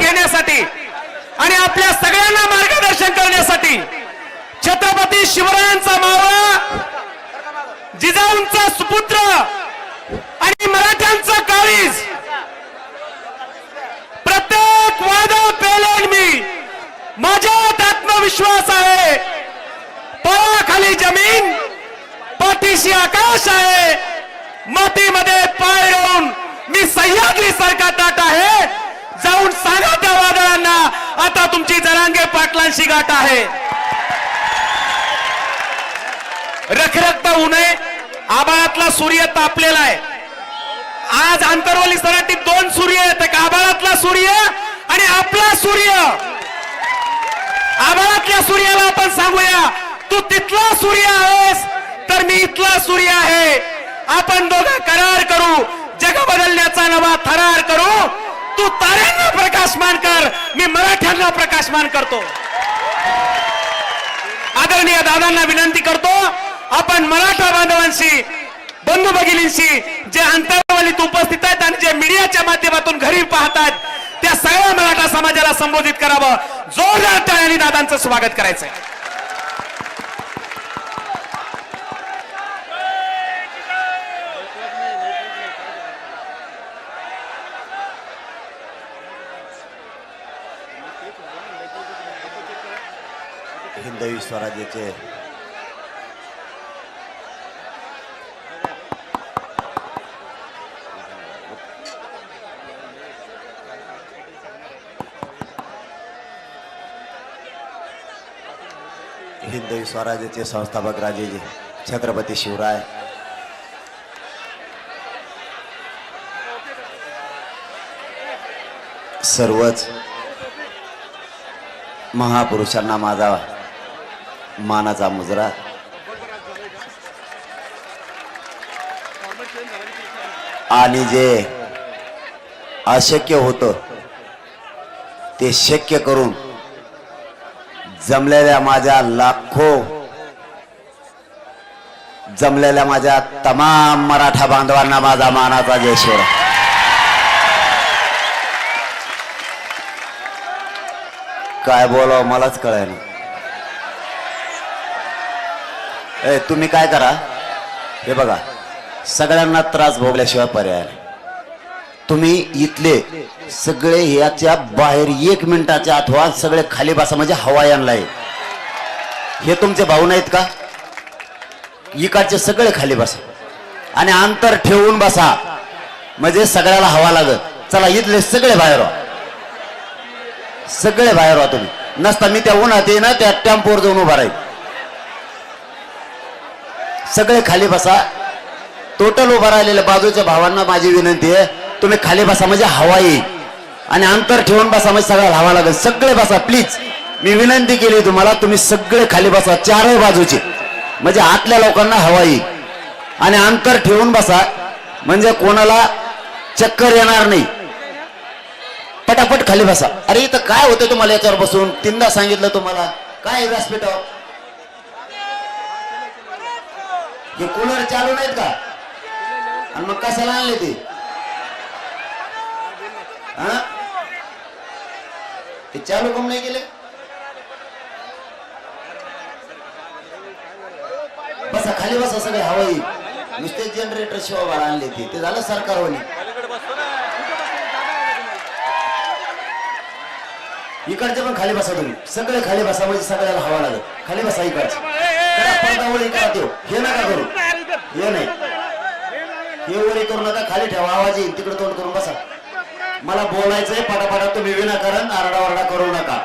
घेण्यासाठी आणि आपल्या सगळ्यांना मार्गदर्शन करण्यासाठी छत्रपती शिवरायांचा मावळा, जिजाऊंचा सुपुत्र आणि मराठ्यांचा काळीज, प्रत्येक वादळ पेलेल मी. माझ्यात आत्मविश्वास आहे. पायाखाली जमीन, पाठीशी आकाश आहे. मातीमध्ये पाय रोवून मी सह्याद्री सारखा ताट आहे. जाऊन सांगा त्या वादळांना, आता तुमची जरांगे पाटलांशी गाठ आहे. रखरखता उन्हे, आबाळातला सूर्य तापलेला आहे. आज आंतरवली सराटीत दोन सूर्य आहेत, एक आबाळातला सूर्य आणि आपला सूर्य. आबाळातल्या सूर्याला आपण सांगूया, तू तिथला सूर्य आहेस तर मी इथला सूर्य आहे. आपण दोघं करार करू, जग बदलण्याचा नवा थरार करू. तू ताऱ्यांना प्रकाशमान कर, मी मराठ्यांना प्रकाशमान करतो. आदरणीय दादांना विनंती करतो, आपण मराठा बांधवांशी, बंधू भगिनींशी, जे अंतरावलीत उपस्थित आहेत आणि जे मीडियाच्या माध्यमातून घरी पाहतात, त्या सगळ्या मराठा समाजाला संबोधित करावं. जोरदार टाळ्यांनी दादांचं स्वागत करायचंय. हिंदवी स्वराज्याचे हिंदवी स्वराज्याचे संस्थापक राजेजी छत्रपती शिवराय, सर्वच महापुरुषांना माझा मानाचा मुजरा. आणि जे अशक्य होतं ते शक्य करून जमलेल्या माझ्या तमाम मराठा बांधवांना माझा मानाचा जयश्वर. काय बोलावं मलाच कळेना. तुम्ही काय करा, हे बघा, सगळ्यांना त्रास भोगल्याशिवाय पर्याय नाही. तुम्ही इथले सगळे याच्या बाहेर 1 मिनिटाच्या अथवा सगळे खाली बसा, म्हणजे हवा यांना आहे. हे तुमचे भाऊ नाहीत का? इकडचे सगळे खाली बसा आणि अंतर ठेवून बसा, म्हणजे सगळ्याला हवा लागत. चला, इथले सगळे बाहेर व्हा, सगळे बाहेर व्हा. तुम्ही नसता मी त्या उन्हात ये ना, त्या टेम्पोवर जाऊन उभा राहील. सगळे खाली बसा. टोटल उभा राहिलेल्या बाजूच्या भावांना माझी विनंती आहे, तुम्ही खाली बसा म्हणजे हवा येईल आणि अंतर ठेवून बसा म्हणजे सगळ्याला हवा लागेल. सगळे बसा प्लीज, मी विनंती केली तुम्हाला, तुम्ही सगळे खाली बसा चारही बाजूचे, म्हणजे आतल्या लोकांना हवा येईल. आणि अंतर ठेवून बसा म्हणजे कोणाला चक्कर येणार नाही. पटापट खाली बसा. अरे इथं काय होतं तुम्हाला याच्यावर बसून? 3दा सांगितलं तुम्हाला. काय व्यासपीठावर हे कूलर चालू नाहीत का? आणि मग कशाला आणले ते? ते चालू कम नाही केले? बसा खाली बसा, सगळे हवा येईल. नुसते जनरेटर शिवाय आणले ते झालं सरकारवानी. इकडचे पण खाली बसा, तुम्ही सगळे खाली बसा म्हणजे सगळ्याला हवा लागत. खाली बसा इकडचे. पडदावळी करा देऊ, हे नका करू, हे नाही, हे वरी करू नका. खाली ठेवा, आवाज येईल, तिकडे तोंड करून बसा. मला बोलायचंय, पटापटा तुम्ही विनाकारण आरडाओरडा करू नका.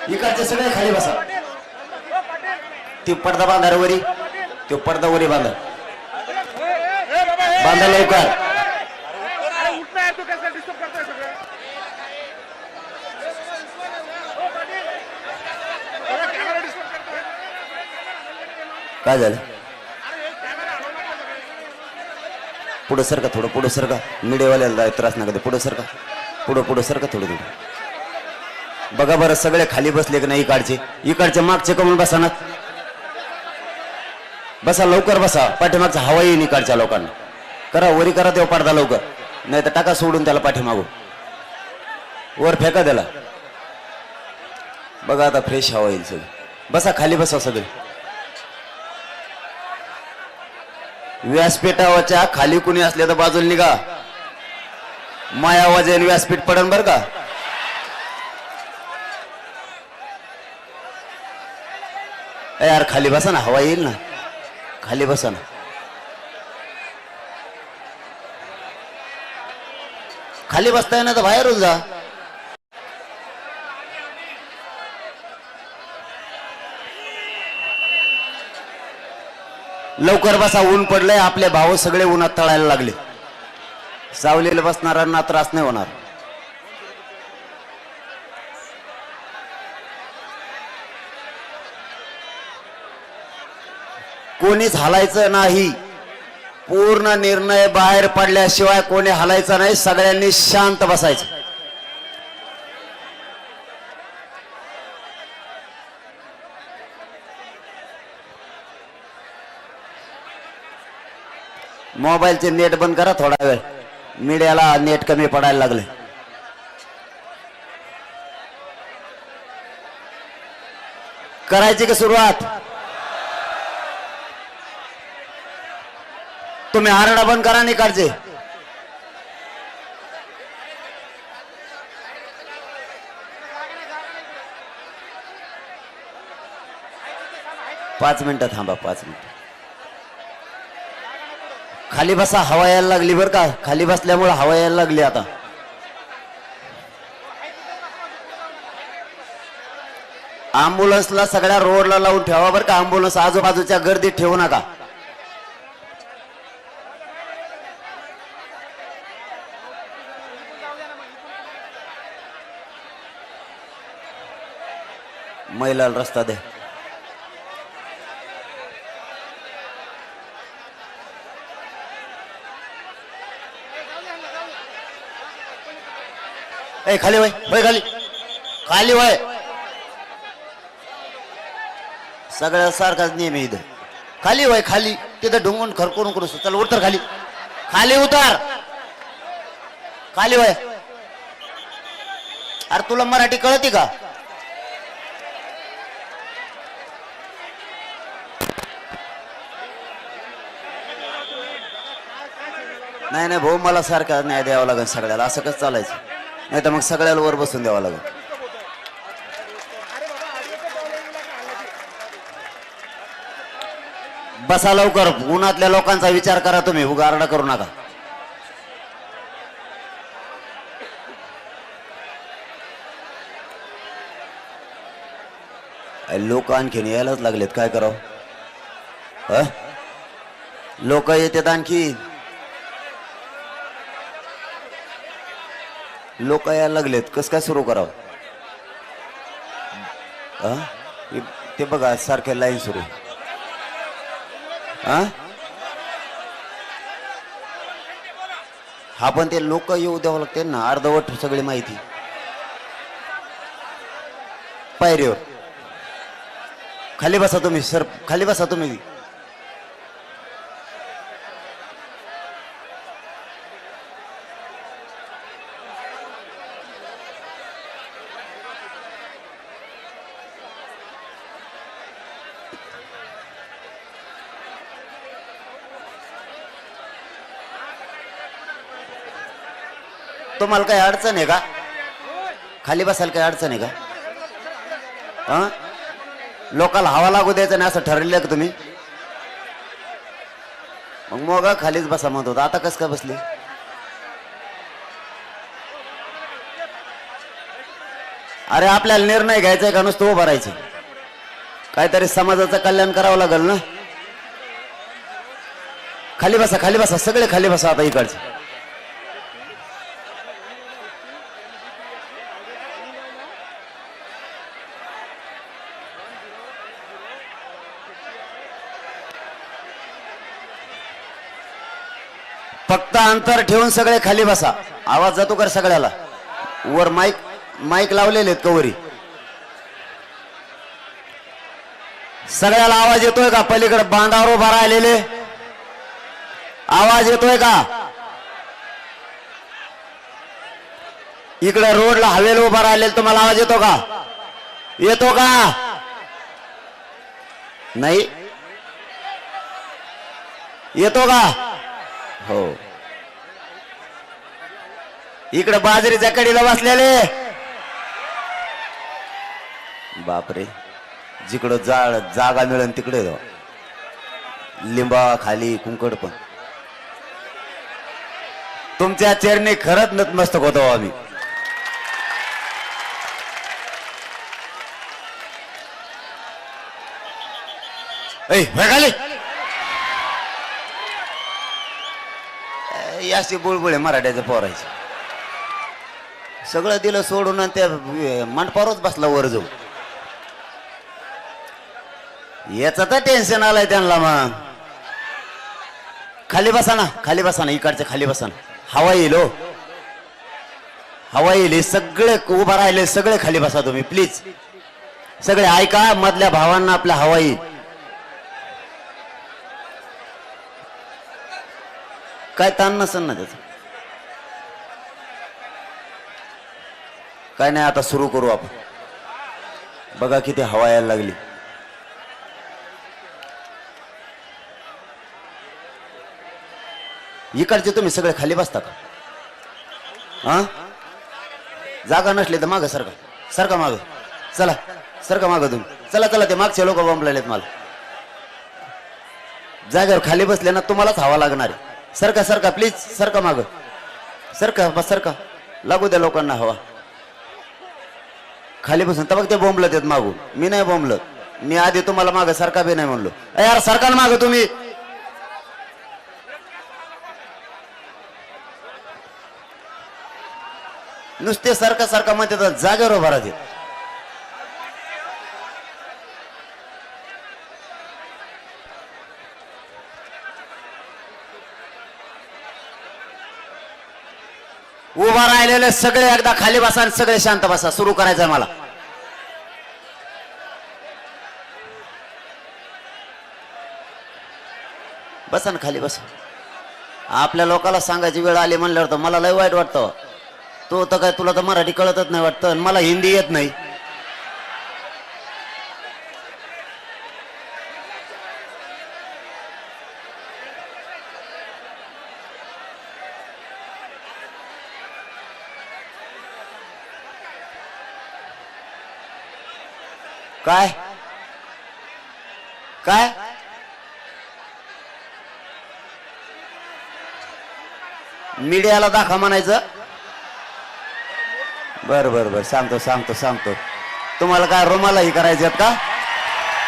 इकडचे सगळे खाली बसा. ती पडदा बांधा रे वरी, तो पडदा वरी बांधा, बांधा लवकर. काय झालं? पुढे सरका, थोडं पुढे सरका. मीडियावाल्याला त्रास नका, पुढे सरका, पुढे सरका थोडं थोडं. बघा बरं, सगळे खाली बसले की नाही? इकडचे मागचे कमून बसा ना. बसा लवकर बसा, पाठीमागचा हवा येईल इकडच्या लोकांना. करा वरी करा, तेव्हा पडदा लवकर, नाही तर टाका सोडून त्याला पाठीमागू. वर फेका त्याला. बघा आता फ्रेश हवा येईल सगळं. बसा खाली बसा सगळे. व्यासपीठावरच्या खाली कुणी असले तर बाजूला निघा. माया वाजेल व्यासपीठ पडन बर का. यार खाली बसा ना, हवा येईल ना. खाली बसा ना. खाली बसताय ना तर बाहेरून जा. लवकर बसा, ऊन पडलंय. आपले भाऊ सगळे उन्हात तळायला लागले. सावलीला बसणाऱ्यांना त्रास नाही होणार. कोणीच हलायचं नाही. पूर्ण निर्णय बाहेर पडल्याशिवाय कोणी हलायचं नाही. सगळ्यांनी शांत बसायचं. मोबाईलचे नेट बंद करा थोडा वेळ. मीडियाला नेट कमी पडायला लागले. करायची का सुरुवात? तुम्ही आरडा बंद करा नाही काढचे. पाच मिनिटं थांबा. 5 मिनिटं खाली बसा. हवा यायला लागली बर का. खाली बसल्यामुळे हवा यायला लागली. आता अँब्युलन्सला सगळ्या रोडला लावून ठेवा बर का. अँब्युलन्स आजूबाजूच्या गर्दीत ठेवू नका. महिलाला रस्ता दे. ए खाली वय वय खाली खाली वय. सगळ्या सारखाच नियम आहे इथं. खाली वय खाली. तिथं ढुंगून खरकून करू. चल उतर खाली. खाली उतर. खाली वय. अरे तुला मराठी कळते का? नाही नाही भाऊ, मला सारखा न्याय द्यावा लागेल सगळ्याला. असं कसं चालायचं? नाही तर मग सगळ्याला वर बसून द्यावं लागेल. बसा लवकर. उन्हातल्या लोकांचा विचार करा तुम्ही. उगारडा करू नका. लोक आणखीन यायलाच लागलेत. काय करावं? लोक येतात आणखी. लोक यायला लागलेत. कस काय सुरू करावं? ते बघा सारखे लाईन सुरू. हा पण ते लोक येऊ द्यावं लागते ना. अर्धवट सगळी माहिती पायरीवर. खाली बसा तुम्ही सर. खाली बसा तुम्ही. तुम्हाला काही अडचण आहे का? खाली बसायला काही अडचण आहे का? लोकांना हवा लागू द्यायचं नाही असं ठरवलं का तुम्ही? मग खालीच बसा म्हणत होता. आता कसं काय बसले? अरे आपल्याला निर्णय घ्यायचा का नुसतं उभं राहायचं? काहीतरी समाजाचं कल्याण करावं लागेल ना. खाली बसा. खाली बसा सगळे. खाली बसा आता इकडचे. फक्त अंतर ठेवून सगळे खाली बसा. आवाज जातो का सगळ्याला? वर माईक लावलेले आहेत कवरी. सगळ्याला आवाज येतोय का? पलीकडे बांधावर उभा राहिलेले आवाज येतोय का? इकडे रोडला हवेला उभा राहिलेला तुम्हाला आवाज येतो का? येतो का? नाही येतो का? हो. इकडे बाजरीच्या कडीला बसलेले बापरे, जिकडं जागा मिळेल तिकडे जाऊ. लिंबा खाली कुंकड पण तुमच्या चरणी खरंच नतमस्तक होतो आम्ही. याशी बुळबुळे मराठ्याचं पोरायचं सगळं दिलं सोडून आणि त्या मंडपावरच बसला वर जाऊ. याच तर टेन्शन आलंय त्यांना. मग खाली बसा ना, खाली बसा ना, इकडच्या खाली बसा ना. हवा येईल हो, हवा येईल. सगळे उभा राहिले सगळे खाली बसा तुम्ही प्लीज. सगळे ऐका, मधल्या भावांना आपल्या हवा येईल. काय ताण नसेल ना त्याच. काय नाही, आता सुरू करू आपण. बघा किती हवा यायला लागली. इकडचे तुम्ही सगळे खाली बसता का? हा, जागा नसली तर माग सरका, सरका माग. चला सरका माग तुम्ही. चला चला, ते मागचे लोक बंबलेत मला. जागेवर खाली बसले ना तुम्हालाच हवा लागणार आहे. सरका सरका प्लीज, सरका माग, सरका बस, सरका. लागू द्या लोकांना हवा. खाली बसून तर बघ ते बोंबलत आहेत मागून. मी नाही बोंबलत, मी आधी तुम्हाला माग सरका बी नाही म्हणलो. यार सरकार माग तुम्ही. नुसते सरका सरका म्हणते तर जागेवर उभा राहते. उभा राहिलेले सगळे एकदा खाली बसा आणि सगळे शांत बसा. सुरू करायचंय मला. बसा ना खाली बसा. आपल्या लोकांना सांगायची वेळ आली म्हणल्यावर तर मला लय वाईट वाटतं. तो तर काय, तुला तर मराठी कळतच नाही वाटतं, मला हिंदी येत नाही. काय काय मीडियाला दाखवा म्हणायचं? बर बर बर, सांगतो सांगतो सांगतो. तुम्हाला काय रुमालाही करायचे का?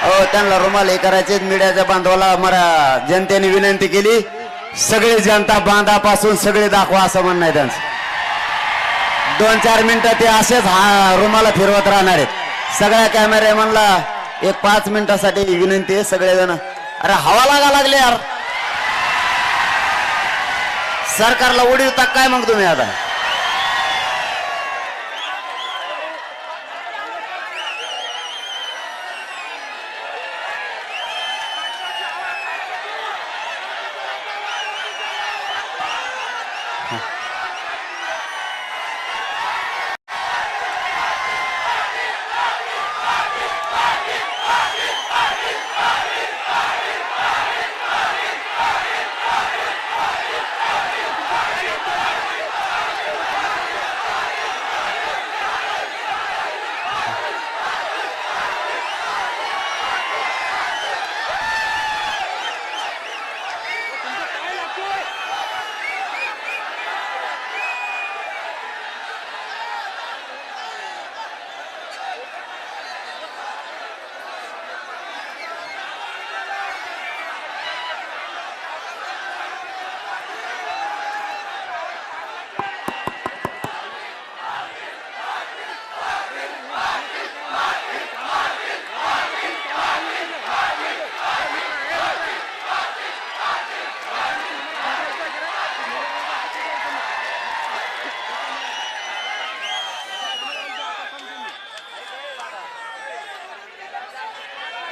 हो, त्यांना रुमालाही करायचे. मीडियाच्या बांधवाला मला जनतेने विनंती केली, सगळी जनता बांधापासून सगळे दाखवा असं म्हणणं आहे त्यांचं. 2-4 मिनिटं ते असेच हा रुमाला फिरवत राहणार आहेत. सगळ्या कॅमेरामॅनला एक 5 मिनिटासाठी विनंती आहे. सगळेजण अरे हवा लागा लागले यार. सरकारला उडीवता काय मग तुम्ही आता?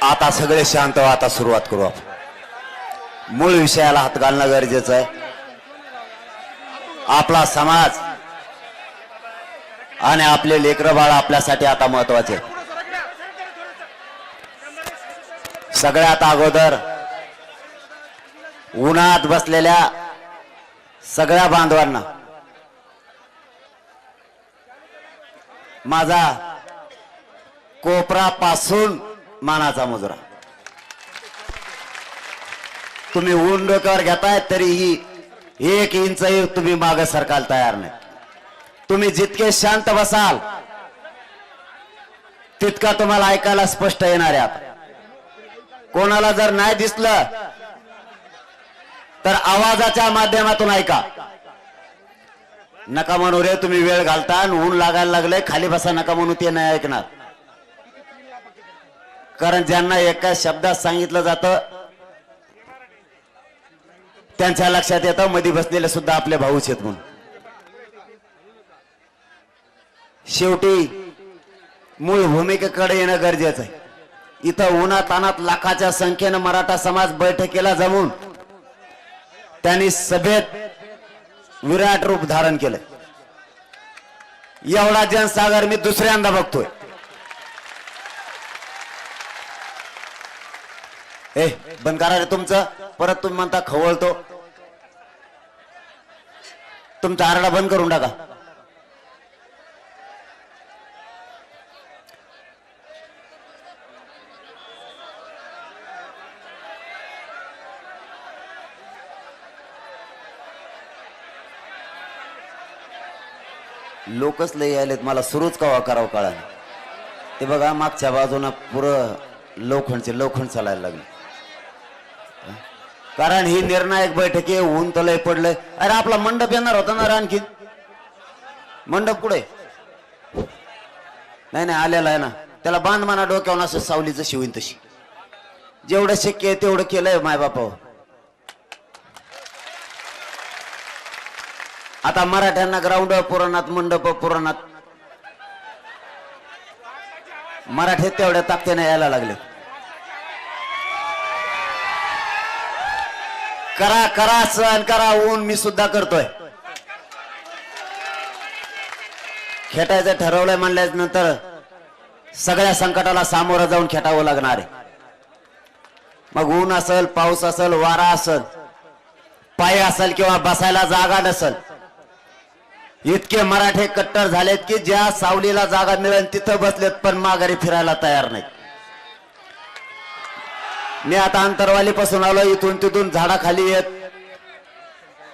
आता सगळे शांत व्हा. आता सुरुवात करू आपण. मूळ विषयाला हात घालणं गरजेचं आहे. आपला समाज आणि आपले लेकरं बाळ आपल्यासाठी आता महत्वाचे. सगळ्यात अगोदर उन्हात बसलेल्या सगळ्या बांधवांना माझा कोपरा पासून मानाचा मुजरा. तुम्ही ऊन डोक्यावर घेताय तरीही 1 इंचही तुम्ही मागे सरकायला तयार नाही. तुम्ही जितके शांत बसाल तितका तुम्हाला ऐकायला स्पष्ट येणार आहे. आता कोणाला जर नाही दिसलं तर आवाजाच्या माध्यमातून ऐका. नका म्हणू रे तुम्ही वेळ घालता आणि ऊन लागायला लागले खाली बसा नका म्हणू ते नाही ऐकणार. कारण ज्यांना एका शब्दात सांगितलं जातं त्यांच्या लक्षात येतं मध्ये बसलेले सुद्धा आपले भाऊच आहेत म्हणून. शेवटी मूळ भूमिकेकडे येणं गरजेचं आहे. इथं उन्हातानात लाखाच्या संख्येनं मराठा समाज बैठकीला जमून त्यांनी सभेत विराट रूप धारण केलं. एवढा जनसागर मी दुसऱ्यांदा बघतोय. बंद करा रे तुमचं. परत तुम्ही म्हणता खवळतो. तुमचा आरडा बंद करून टाका. लोकच लय आलेत मला सुरूच कवा करावं कळा. ते बघा मागच्या बाजूनं पुरं लोखंड चालायला लागले. कारण ही निर्णायक बैठक आहे. ऊन तर लय पडलंय. अरे आपला मंडप येणार होता ना. आणखी मंडप कुठे नाही आलेला आहे ना. त्याला बांध म्हणा डोक्यावर असं सावलीचं शिवीन तशी. जेवढं शक्य आहे तेवढं केलंय माय बापावर. आता मराठ्यांना ग्राउंड पुराणात मंडप पुराणात मराठीत तेवढ्या ताकदीने यायला लागले. करा करा सहन करा. ऊन मी सुद्धा करतोय. खेटायचं ठरवलंय म्हणल्याच नंतर सगळ्या संकटाला सामोरं जाऊन खेटावं लागणार आहे. मग ऊन असेल पाऊस असेल वारा असेल पाय असेल किंवा बसायला जागा नसेल. इतके मराठे कट्टर झालेत की ज्या सावलीला जागा मिळेल तिथं बसलेत पण माघारी फिरायला तयार नाहीत. मी आता अंतरवाली पासून आलो. इथून तिथून झाडाखाली येत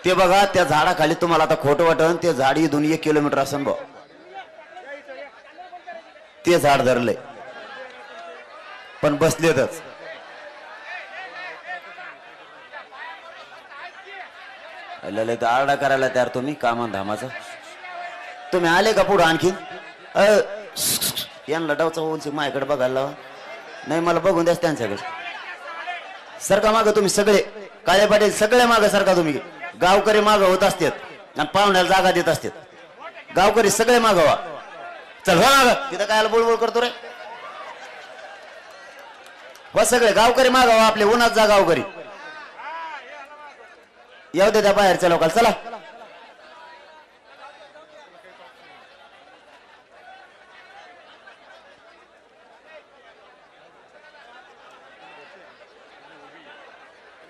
ते बघा त्या झाडाखाली तुम्हाला आता खोटं वाटन ते झाड इथून 1 किलोमीटर असन भाऊ. ते झाड धरलंय पण बसलेतच. आरडा करायला तयार तुम्ही कामा धामाचा. तुम्ही आले का पुढे आणखीन. यांना डावचा उंची माझ्याकडे बघायला लावा. नाही मला बघून द्यास त्यांच्याकडे. सरका माग तुम्ही सगळे काळे पाटील सगळे माग सरका. तुम्ही गावकरी माग होत असतात आणि पाहुण्याला जागा देत असतात. गावकरी सगळे माग व्हा. चल हो माग. तिथं काय बोलबोल करतो रे. हो सगळे गावकरी माग व्हा. आपले उन्हात जा गावकरी. येऊ दे त्या बाहेरच्या लोकांना. चला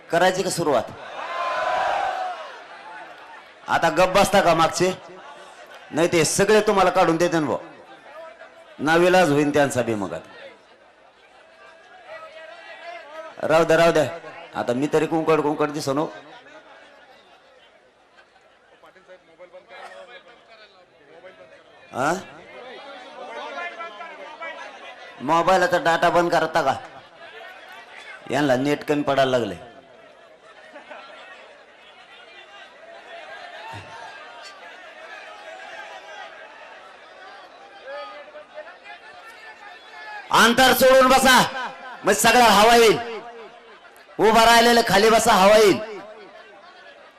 करायची का सुरुवात. आता गप बसता का मागचे. नाही ते सगळे तुम्हाला काढून देते ना भाऊ. नाविलाज होईन त्यांचा बी. मग राहू द्या. आता मी तरी कुंकड दिसनो. मोबाईलचा डाटा बंद करता का. यांना नेट कमी पडायला लागले. अंतर सोडून बसा मग सगळा हवा येईल. उभा राहिलेलं खाली बसा हवा येईल.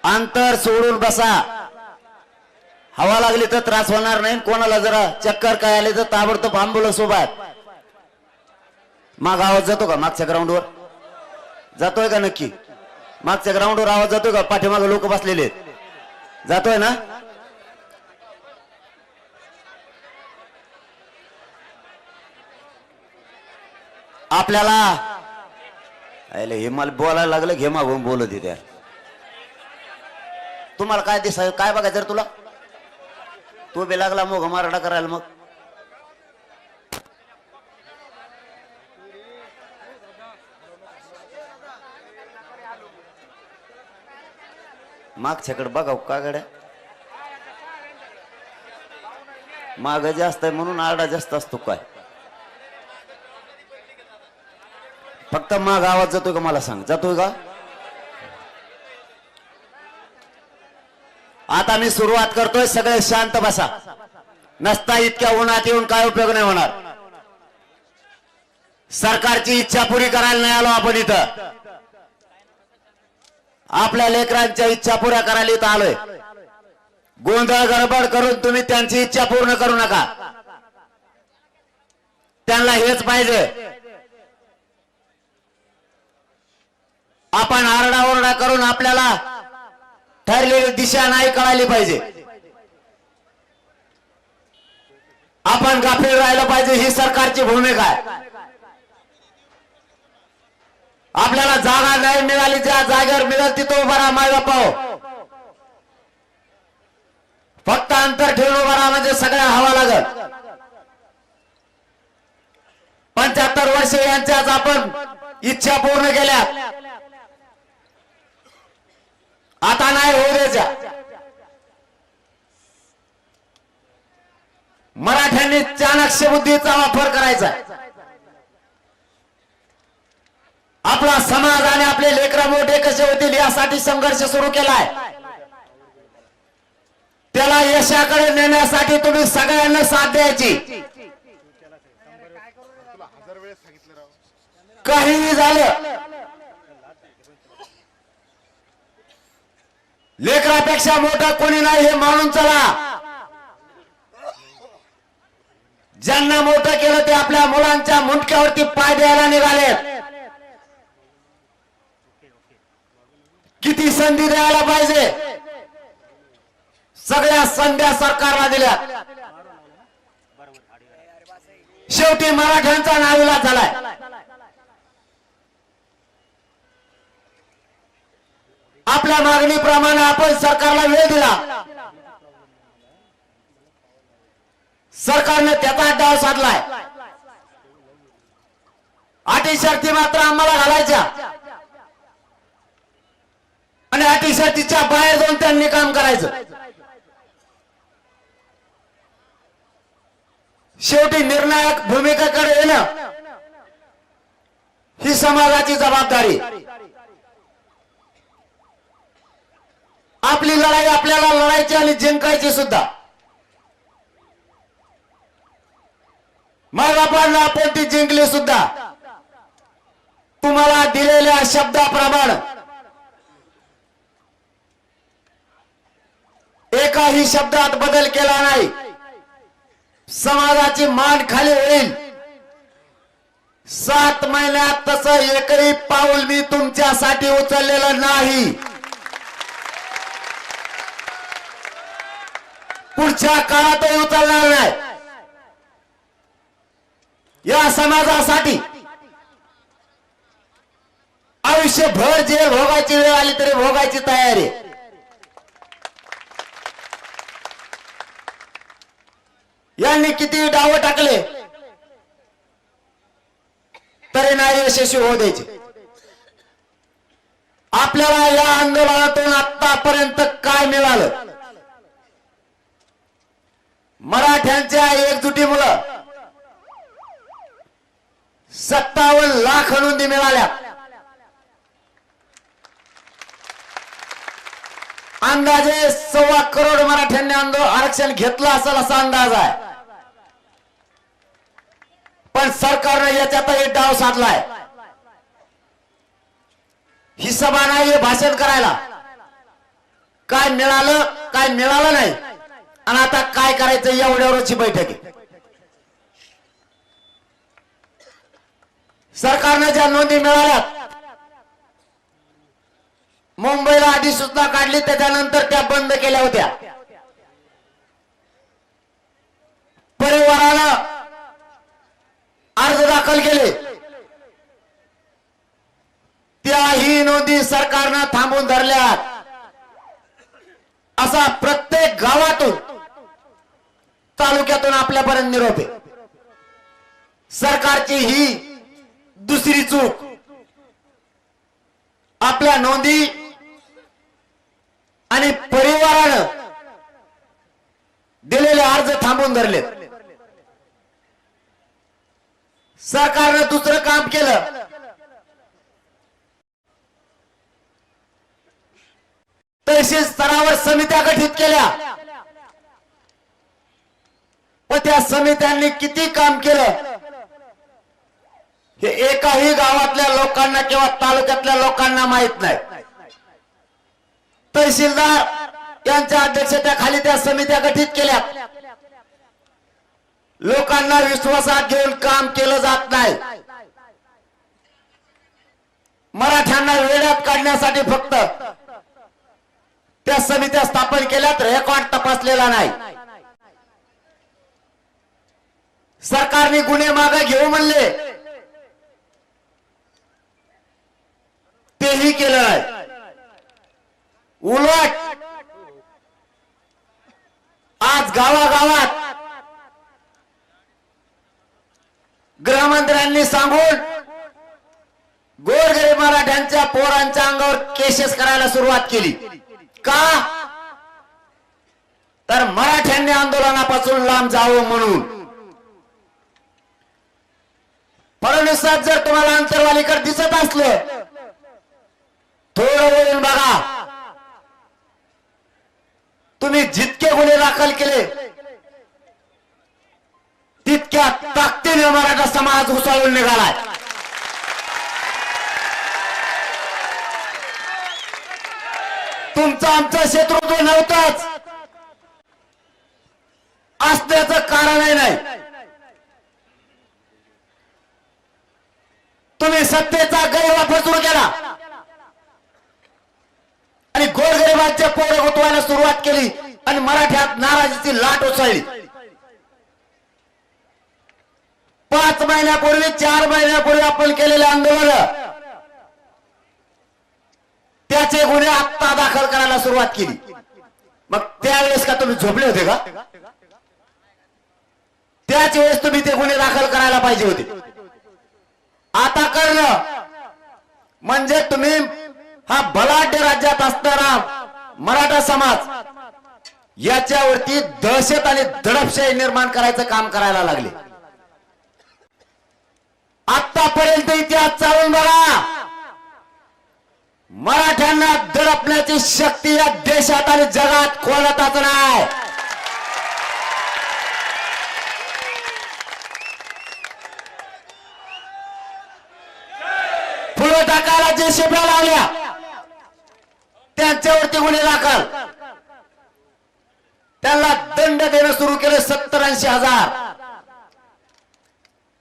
अंतर सोडून बसा. हवा लागली तर त्रास होणार नाही. कोणाला जरा चक्कर काय आले तर ताबडतोब अँब्युलन्स उभा आहे. माग आवाज जातो का मागच्या ग्राउंडवर. जातोय का नक्की. मागच्या ग्राउंडवर आवाज जातोय का. पाठीमागे लोक बसलेले आहेत. जातोय ना. आपल्याला अरे हे मला बोलायला लागलं घे मागून बोलत त्या तुम्हाला काय दिसाय काय बघायचं रे तुला तू बी लागला मग मारडा करायला मग मागच्याकडे बघाव का गड्या माग जास्त आहे म्हणून आरडा जास्त असतो काय फक्त माग आवाज जातोय का मला सांग जातोय का आता मी सुरुवात करतोय सगळे शांत बसा नसता इतक्या उन्हात येऊन काय उपयोग नाही होणार सरकारची इच्छा पुरी करायला नाही आलो आपण इथं आपल्या लेकरांच्या इच्छा पुऱ्या करायला इथं आलोय गोंधळ गडबड करून तुम्ही त्यांची इच्छा पूर्ण करू नका त्यांना हेच पाहिजे आपण आरडाओरडा करून आपल्याला ठरलेली दिशा नाही कळाली पाहिजे आपण गाफील राहिलं पाहिजे ही सरकारची भूमिका आहे आपल्याला जागा नाही मिळाली ज्या जागेवर मिळेल तिथं उभा राहा माय बापाओ फक्त अंतर ठेवून उभा राहा म्हणजे सगळ्या हवा लागल 75 वर्षे यांच्याच आपण इच्छा पूर्ण केल्या आता नाही होऊ द्यायच्या मराठ्यांनी चाणक्य बुद्धीचा वापर करायचा आपला समाज आणि आपले लेकरं मोठे कसे होतील यासाठी संघर्ष सुरू केलाय त्याला यशाकडे नेण्यासाठी तुम्ही सगळ्यांना साथ द्यायची काहीही झालं लेकरापेक्षा मोठा कोणी नाही हे मानून चला ज्यांना मोठं केलं ते आपल्या मुलांच्या मुंडक्यावरती पाय द्यायला निघालेत किती संधी द्यायला पाहिजे सगळ्या संध्या सरकारला दिल्या शेवटी मराठ्यांचा नाविलाज झालाय आपल्या मागणीप्रमाणे आपण सरकारला वेळ दिला सरकारने त्याचा डाव साधलाय अटी शर्ती मात्र आम्हाला घालायच्या आणि अटी शर्तीच्या बाहेर जाऊन त्यांनी काम करायचं शेवटी निर्णायक भूमिकेकडे येणं ही समाजाची जबाबदारी आपली लढाई आपल्याला लढायची आणि जिंकायची सुद्धा मायबापांना आपण ती जिंकली सुद्धा तुम्हाला दिलेल्या शब्दाप्रमाणे एकाही शब्दात बदल केला नाही समाजाची मान खाली होईल 7 महिन्यात तसं एकही पाऊल मी तुमच्यासाठी उचललेलं नाही पुढच्या काळातही उचलणार नाही या समाजासाठी आयुष्यभर जेल भोगायची वेळ आली तरी भोगायची तयारी यांनी किती डाव टाकले तरी नाही यशस्वी होऊ द्यायचे आपल्याला या आंदोलनातून आतापर्यंत काय मिळालं मराठ्यांच्या एकजुटीमुळे 57 लाख नोंदी मिळाल्या अंदाजे 1.25 करोड मराठ्यांनी आरक्षण घेतलं असेल असा अंदाज आहे पण सरकारने याच्यातही डाव साधलाय ही सभा नाही भाषण करायला काय मिळालं नाही आणि आता काय करायचं एवढ्यावरची बैठक आहे सरकारने ज्या नोंदी मिळाल्यात मुंबईला अधिसूचना काढली त्याच्यानंतर त्या बंद केल्या होत्या परिवारानं अर्ज दाखल केले सरकारनं थांबून धरल्यात असा प्रत्येक गावातून तालुक्यातून आपल्यापर्यंत निरोप आहे. सरकारची ही दुसरी चूक. आपल्या नोंदी आणि परिवारानं दिलेले अर्ज थांबवून धरले. सरकारनं दुसरं काम केलं. तहसील स्तरावर समित्या गठीत केल्या. व त्या समित्यांनी किती काम केलं हे एकाही गावातल्या लोकांना किंवा तालुक्यातल्या लोकांना माहित नाही. तहसीलदार यांच्या अध्यक्षतेखाली त्या समित्या गठीत केल्या. लोकांना विश्वासात घेऊन काम केलं जात नाही. मराठ्यांना वेड्यात काढण्यासाठी फक्त त्या समित्या स्थापन केल्यात. रेकॉर्ड तपासलेला नाही. सरकारने गुन्हे मागे घेऊ म्हणले तेही केलं आहे. उलट आज गावागावात गृहमंत्र्यांनी सांगून गोरगरीब मराठ्यांच्या पोरांच्या अंगावर केसेस करायला सुरुवात केली. का? तर मराठ्यांनी आंदोलनापासून लांब जावं म्हणून. फडणवीस साहेब जर तुम्हाला अंतरवालीकडे दिसत असलं थोडं वळून बघा. तुम्ही जितके गुन्हे दाखल केले तितक्या ताकदीने मराठा समाज उसळून निघालाय. तुमचं आमचं शत्रुत्व नव्हतंच असण्याचं कारणही नाही. तुम्ही सत्तेचा गैरवापर सुरू केला आणि गोरगरिबांचे पोरं गुतवायला सुरुवात केली आणि मराठ्यात नाराजीची लाट उसळली. 5 महिन्यापूर्वी 4 महिन्यापूर्वी आपण केलेले आंदोलन त्याचे गुन्हे आत्ता दाखल करायला सुरुवात केली. मग त्यावेळेस का तुम्ही झोपले होते का? त्याच वेळेस तुम्ही ते गुन्हे दाखल करायला पाहिजे होते. आता करणं म्हणजे तुम्ही हा बलाढ्य राज्यात असणारा मराठा समाज याच्यावरती दहशत आणि दडपशाही निर्माण करायचं काम करायला लागले. आतापर्यंत इतिहास चालून बघा. मराठ्यांना दडपण्याची शक्ती या देशात आणि जगात कोणाचाच नाही. पुढे टाकायला जे शिफ्या लावल्या त्यांच्यावरती गुन्हे दाखल. त्यांना दंड देणं सुरू केलं 70-80 हजार.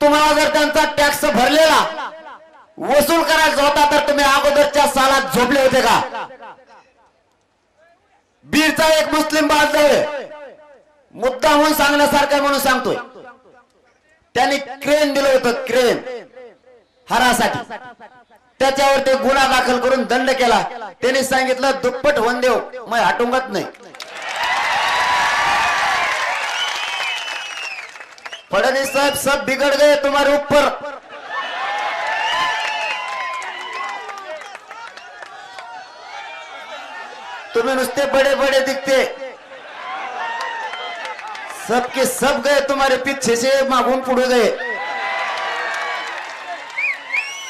तुम्हाला जर त्यांचा टॅक्स भरलेला वसूल करायचा होता तर तुम्ही अगोदरच्या सालात झोपले होते का? बीडचा एक मुस्लिम बांधव मुद्दा म्हणून सांगण्यासारखं म्हणून सांगतोय. त्यांनी क्रेन दिलं होतं, क्रेन हारासाठी. त्याच्यावर ते गुन्हा दाखल करून दंड केला. त्यांनी सांगितलं दुप्पट होऊन देव मैं हटूंगत नाही. फडणवीस साहब सब बिगड़ गए तुम्हारे ऊपर. तुम्हें नुसते बड़े बड़े दिखते, सबके सब गए तुम्हारे पीछे से, मागून पुढे गए.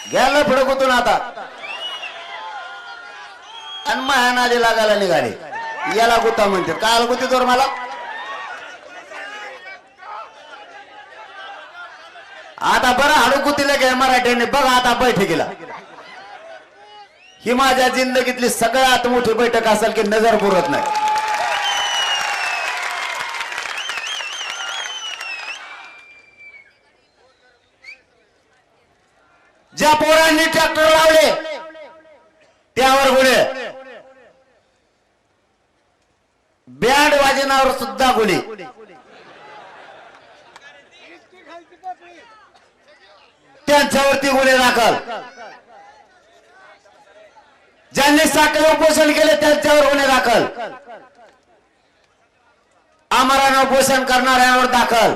घ्यायला पुढे कुठून आता आणि महानादी लागायला निघाले. याला गुता म्हणते. काय गुती तर मला आता बरं हाडूकुतीला घ्या मराठ्यांनी. बघा आता बैठकीला ही माझ्या जिंदगीतली सगळ्यात मोठी बैठक असेल की नजर पुरत नाही. ज्या पोरांनी ट्रॅक्टर लावले त्यावर गुन्हे, बँड वाजवण्यावर सुद्धा गुन्हे. त्यांच्यावरती गुन्हे दाखल. ज्यांनी साखळी उपोषण केले त्यांच्यावर गुन्हे दाखल, आमरण उपोषण करणाऱ्यांवर दाखल,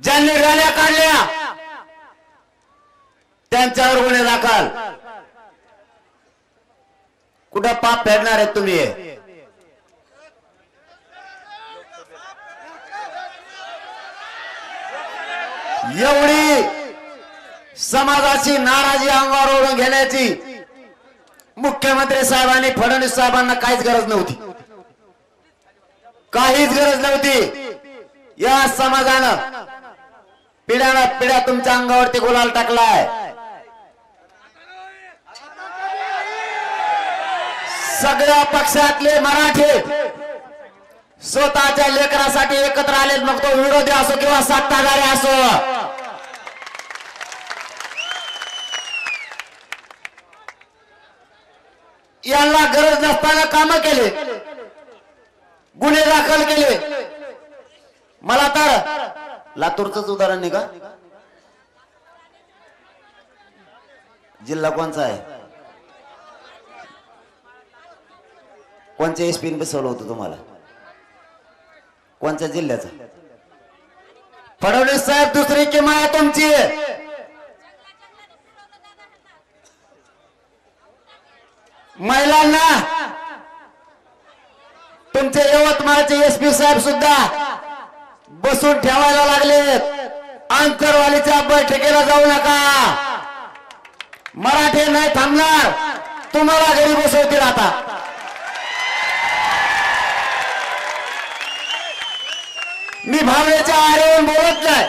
ज्यांनी रॅल्या काढल्या त्यांच्यावर गुन्हे दाखल. कुठं पाप फेडणार आहेत तुम्ही? एवढी समाजाची नाराजी अंगावर ओढून घेण्याची मुख्यमंत्री साहेबांनी, फडणवीस साहेबांना काहीच गरज नव्हती, काहीच गरज नव्हती. या समाजानं पिढ्यानं पिढ्या तुमच्या अंगावरती गुलाल टाकलाय. सगळ्या पक्षातले मराठी स्वतःच्या लेकरासाठी एकत्र आले, मग तो विरोधी असो किंवा सत्ताधारी असो. यांना गरज नसताना कामं केले, गुन्हे दाखल केले. मला तर लातूरच उदाहरण नाही का, जिल्हा कोणचा आहे, कोणत्या एसपीने बसवलं होतं तुम्हाला, कोणत्या जिल्ह्याचा? फडणवीस साहेब दुसरी किंमत आहे तुमची. महिलांना तुमचे यवतमाळचे एसपी साहेब सुद्धा बसून ठेवायला लागलेत. आंतरवालीच्या बैठकीला जाऊ नका, मराठी नाही थांबणार, तुम्हाला घरी बसवतील. आता मी भावनेच्या आरेवरून बोलत नाही,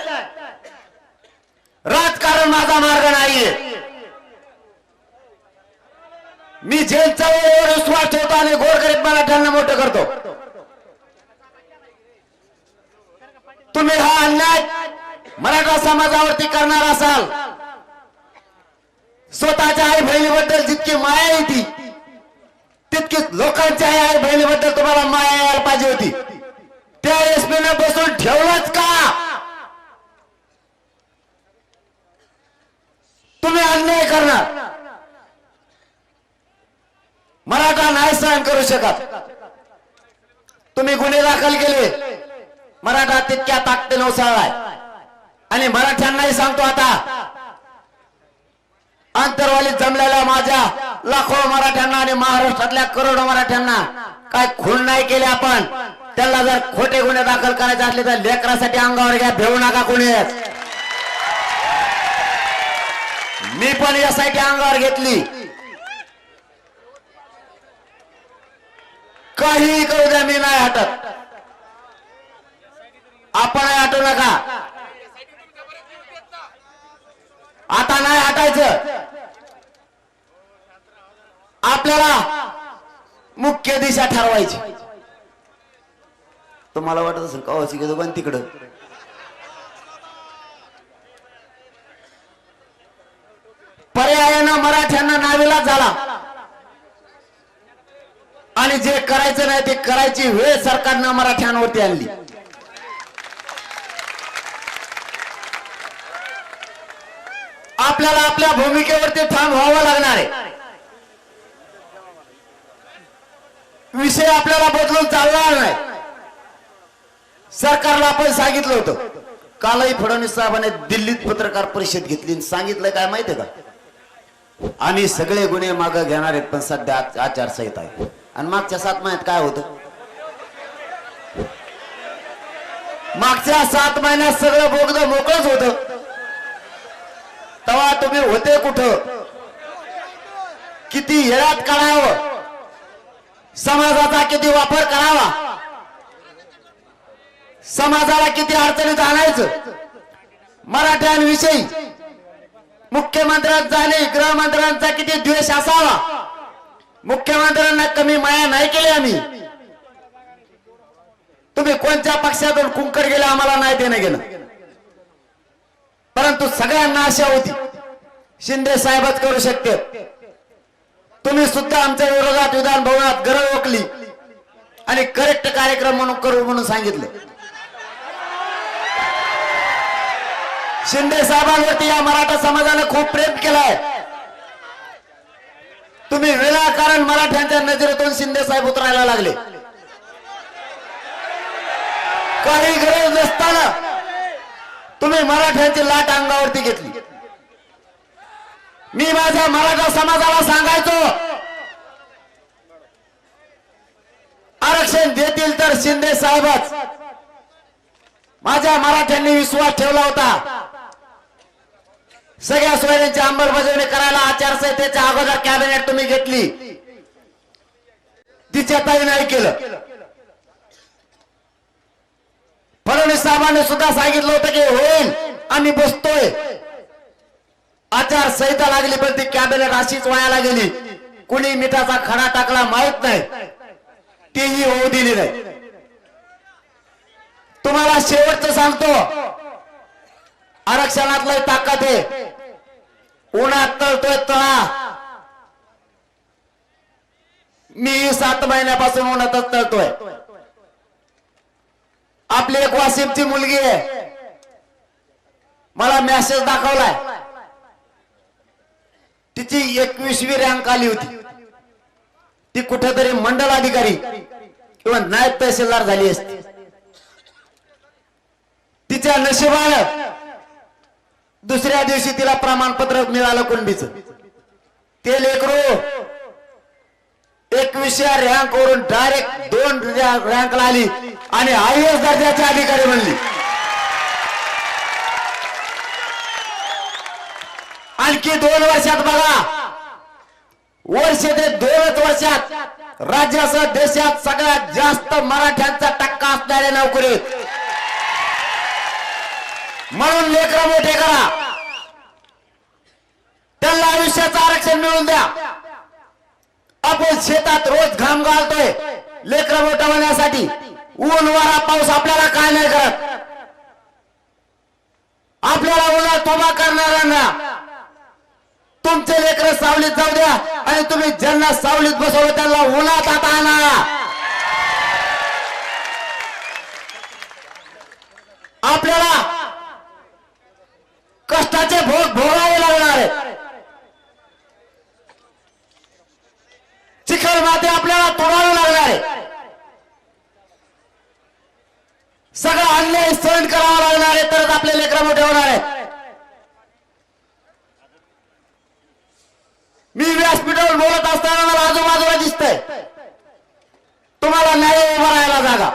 राजकारण माझा मार्ग नाहीये. मी जेलचा वेळेवर विश्वास ठेवतो आणि गोरगरीब मराठ्यांना मोठं करतो. तुम्ही हा अन्याय मराठा समाजावरती करणार असाल, स्वतःच्या आई बहिणीबद्दल जितकी माया येते तितकीच लोकांच्या आई बहिणीबद्दल तुम्हाला माया यायला पाहिजे होती. त्या एसपीने बसून ठेवलंच का? तुम्ही अन्याय करणार, मराठा नाही सहन करू शकत. तुम्ही गुन्हे दाखल केले, मराठा तितक्या ताकदीने उसळलाय. आणि मराठ्यांनाही सांगतो, आता आंतरवालीत जमलेल्या माझ्या लाखो मराठ्यांना आणि महाराष्ट्रातल्या करोडो मराठ्यांना काय खून नाही केले आपण. त्यांना जर खोटे गुन्हे दाखल करायचे असले तर लेकरासाठी अंगावर घ्या, भेऊ नका कोणी. मी पण यासाठी अंगावर घेतली, काही करू द्या, मी नाही हटत. आपण हटू नका, आता नाही हटायचं. आपल्याला मुख्य दिशा ठरवायची. तुम्हाला वाटत असेल कवाची घेतो पण तिकडं, पर्यायानं मराठ्यांना नाविलाज झाला आणि जे करायचं नाही ते करायची वेळ सरकारनं मराठ्यांवरती आणली. आपल्याला आपल्या भूमिकेवरती ठाम व्हावं लागणार आहे. विषय आपल्याला बदलून चालणार नाही. सरकारला आपण सांगितलं होतं, कालही फडणवीस साहेबांनी दिल्लीत पत्रकार परिषद घेतली आणि सांगितलं काय माहितीये का, आम्ही सगळे गुन्हे मागे घेणार आहेत, पण सध्या आचारसंहिता आहे. आणि मागच्या 7 महिन्यात काय होतं? मागच्या 7 महिन्यात सगळं बोगद मोकळच होतं. तेव्हा तुम्ही होते कुठं? किती येळात काढावं, समाजाचा किती वापर करावा, समाजाला किती अडचणीत आणायचं. मराठ्यांविषयी मुख्यमंत्र्यांचा आणि गृहमंत्र्यांचा किती द्वेष असावा. मुख्यमंत्र्यांना कमी माया नाही केली आम्ही. तुम्ही कोणत्या पक्षातून कुंकड गेले आम्हाला नाही देणं घेणं, परंतु सगळ्यांना आशा होती शिंदे साहेबच करू शकते. तुम्ही सुद्धा आमच्या विरोधात विधान भवनात गरज ओकली आणि करेक्ट कार्यक्रम म्हणून करू म्हणून सांगितलं. शिंदे साहेबांवरती या मराठा समाजाने खूप प्रेम केलाय. तुम्ही विनाकारण मराठ्यांच्या नजरेतून शिंदे साहेब उतरायला लागले. काही गरज नसताना तुम्ही मराठ्यांची लाट अंगावरती घेतली. मी माझ्या मराठा समाजाला सांगायचो, आरक्षण देतील तर शिंदे साहेबच. माझ्या मराठ्यांनी विश्वास ठेवला होता. सगळ्या सोयऱ्यांची अंमलबजावणी करायला आचारसंहितेच्या अगोदर कॅबिनेट तुम्ही घेतली, तिच्या ताई नाही केलं. फडणवीस साहेबांनी सुद्धा सांगितलं होतं की होईल, आम्ही बसतोय. आचारसंहिता लागली पण ती कॅबिनेट अशीच वायाला गेली. कुणी मिठाचा खडा टाकला माहित नाही, तीही होऊ दिली नाही. तुम्हाला शेवटचं सांगतो, आरक्षणातलं ताकद आहे. उन्हात तळतोय तळा. मी 7 महिन्यापासून उन्हातच तळतोय. आपली एक वाशिमची मुलगी आहे, मला मेसेज दाखवलाय. तिची 21वी रँक आली होती. ती कुठेतरी मंडल अधिकारी किंवा नायब तहसीलदार झाली असती. तिच्या नशिबानं दुसऱ्या दिवशी तिला प्रमाणपत्र मिळालं कुणबीचं. ते लेकरू 21व्या रँक वरून डायरेक्ट 2 रँकला आली आणि IAS दर्जाची अधिकारी बनली. आणखी 2 वर्षात बघा, वर्ष ते 2च वर्षात राज्यासह देशात सगळ्यात जास्त मराठ्यांचा टक्का असणाऱ्या नोकरीत. म्हणून लेकरं मोठे करा, त्यांना आयुष्याचं आरक्षण मिळवून द्या. आपण शेतात रोज घाम घालतोय लेकरं मोठं होण्यासाठी. ऊन वारा पाऊस आपल्याला काय नाही करत. आपल्याला उन्हात उभा करणाऱ्यांना तुमचे लेकरं सावलीत जाऊ द्या आणि तुम्ही ज्यांना सावलीत बसवलं त्यांना उन्हात आता आणा. आपल्याला कष्टाचे भोग भोगावे लागणार आहे. चिखल माती आपल्याला तोडावे लागणार आहे. सगळं अन्याय सहन करावा लागणार आहे, तरच आपले लेकरं मोठे होणार आहे. मी व्यासपीठावर बोलत असताना मला आजूबाजूला दिसतंय तुम्हाला न्याय उभा राहायला जागा.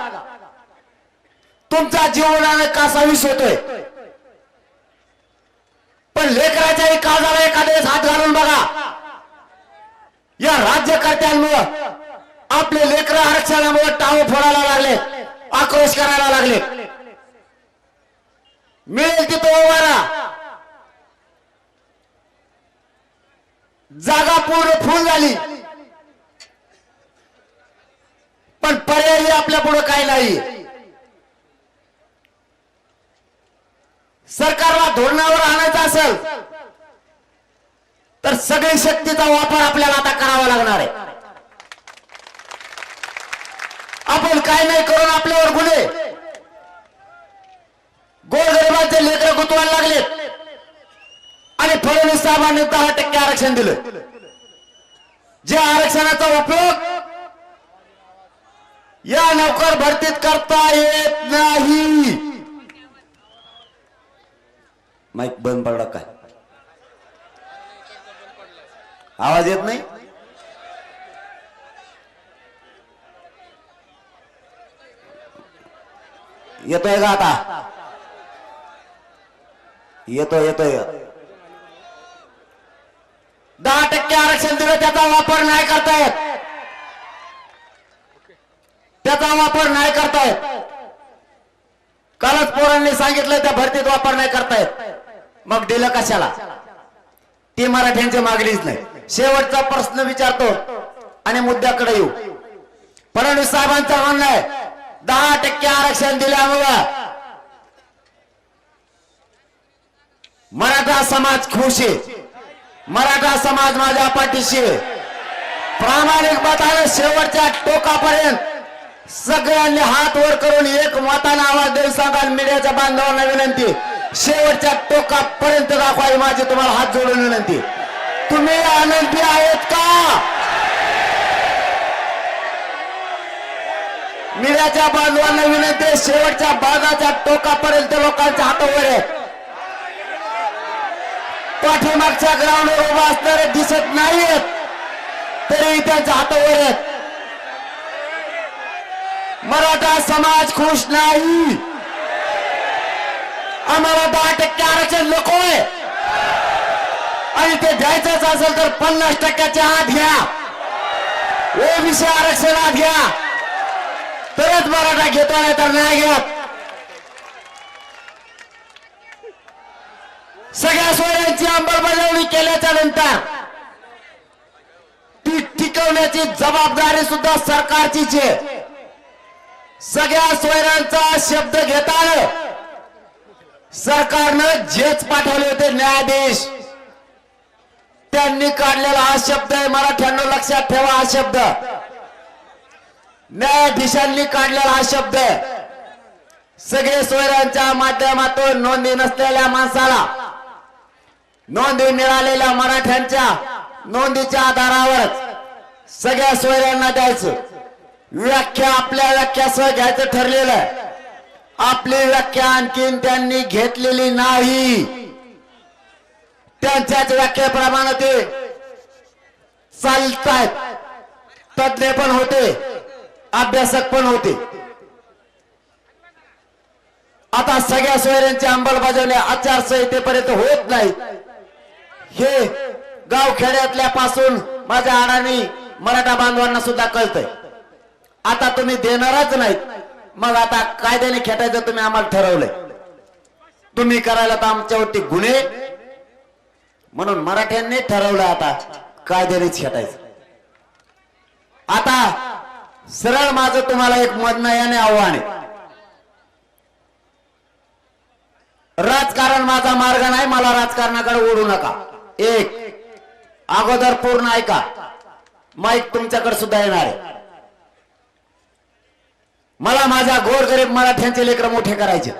तुमचा जीवनाने कासावीस होतोय, पण लेकराच्याही काळजाला एखाद्या हात घालून बघा. या राज्यकर्त्यांमुळे आपले लेकर आरक्षणामुळे टाळू फोडायला लागले, आक्रोश करायला लागले. मिळेल तिथं उभा राहा. जागा पूर्ण फुल झाली, पण पर्यायी आपल्या पुढे काही नाही. सरकारला धोरणावर आणायचं असेल तर सगळी शक्तीचा वापर आपल्याला आता करावा लागणार आहे. आपण काय नाही करून आपल्यावर गुन्हे, गोरगरिबांचे लेकरं गुंतवायला लागलेत आणि फडणवीस साहेबांनी 10% आरक्षण दिलं. जे आरक्षणाचा उपयोग या नोकर भरतीत करता येत नाही. माईक बंद पडला काय? आवाज येत नाही? येतोय का आता? येतोय. 10% आरक्षण दिलं, त्याचा वापर नाही करतायत. कालच पोरांनी सांगितलं त्या भरतीत वापर नाही करतायत. मग दिलं कशाला? ती मराठ्यांची मागणीच नाही. शेवटचा प्रश्न विचारतो आणि मुद्द्याकडे येऊ. फडणवीस साहेबांचं म्हणणं आहे 10% आरक्षण दिल्यामुळं मराठा समाज खुश आहे. मराठा समाज माझ्या पाठीशी आहे. प्रामाणिक मताने शेवटच्या टोकापर्यंत सगळ्यांनी हात वर करून एक मताने आवाज देऊन सांगा. मीडियाच्या बांधवांना विनंती, शेवटच्या टोकापर्यंत दाखवा ही माझी तुम्हाला हात जोडून विनंती. तुम्ही आनंदी आहेत का? मीराच्या बांधवांना विनंती आहे, शेवटच्या भागाच्या टोकापर्यंत लोकांच्या हातावर आहे. पाठीमागच्या ग्राउंडवर उभा असणारे दिसत नाहीत तरी त्यांच्या हातावर आहेत. मराठा समाज खुश नाही. आम्हाला 10% आरक्षण नकोय आणि ते द्यायचंच असेल तर 50%च्या आत घ्या. ओबीसी आरक्षणात घ्या तरच मराठा घेतो, नाही तर नाही घेत. सगळ्या सोयऱ्यांची अंमलबजावणी केल्याच्या नंतर ती टिकवण्याची जबाबदारी सुद्धा सरकारचीच आहे. सगळ्या सोयऱ्यांचा शब्द घेताना सरकारनं जेच पाठवले होते न्यायाधीश, त्यांनी काढलेला हा शब्द आहे. मराठ्यांनो लक्षात ठेवा, हा शब्द न्यायाधीशांनी काढलेला हा शब्द आहे. सगळे सोयऱ्यांच्या माध्यमातून नोंदी नसलेल्या माणसाला नोंदी मिळालेल्या मराठ्यांच्या नोंदीच्या आधारावरच सगळ्या सोयऱ्यांना द्यायचं. व्याख्या आपल्या व्याख्यासह घ्यायचं ठरलेलं आहे. आपली व्याख्या आणखीन त्यांनी घेतलेली नाही. त्यांच्याच व्याख्येप्रमाणे ते चालतायत. तज्ञ पण होते, अभ्यासक पण होते. आता सगळ्या सोयऱ्यांची अंमलबजावणी आचारसंहितेपर्यंत होत नाही हे गावखेड्यातल्या पासून माझ्या अडाणी मराठा बांधवांना सुद्धा कळतंय. आता तुम्ही देणारच नाहीत, मग आता कायद्याने खेटायचं तुम्ही आम्हाला ठरवलंय. तुम्ही करायला तर आमच्यावरती गुन्हे, म्हणून मराठ्यांनी ठरवलं आता कायद्यानेच खेटायचं. आता सरळ माझं तुम्हाला एक म्हणणं आव्हान आहे. राजकारण माझा मार्ग नाही, मला राजकारणाकडे ओढू नका. एक अगोदर पूर्ण ऐका, माईक तुमच्याकडे सुद्धा येणार आहे. मला माझ्या गोरगरीब मराठ्यांचे लेकर मोठे करायचे.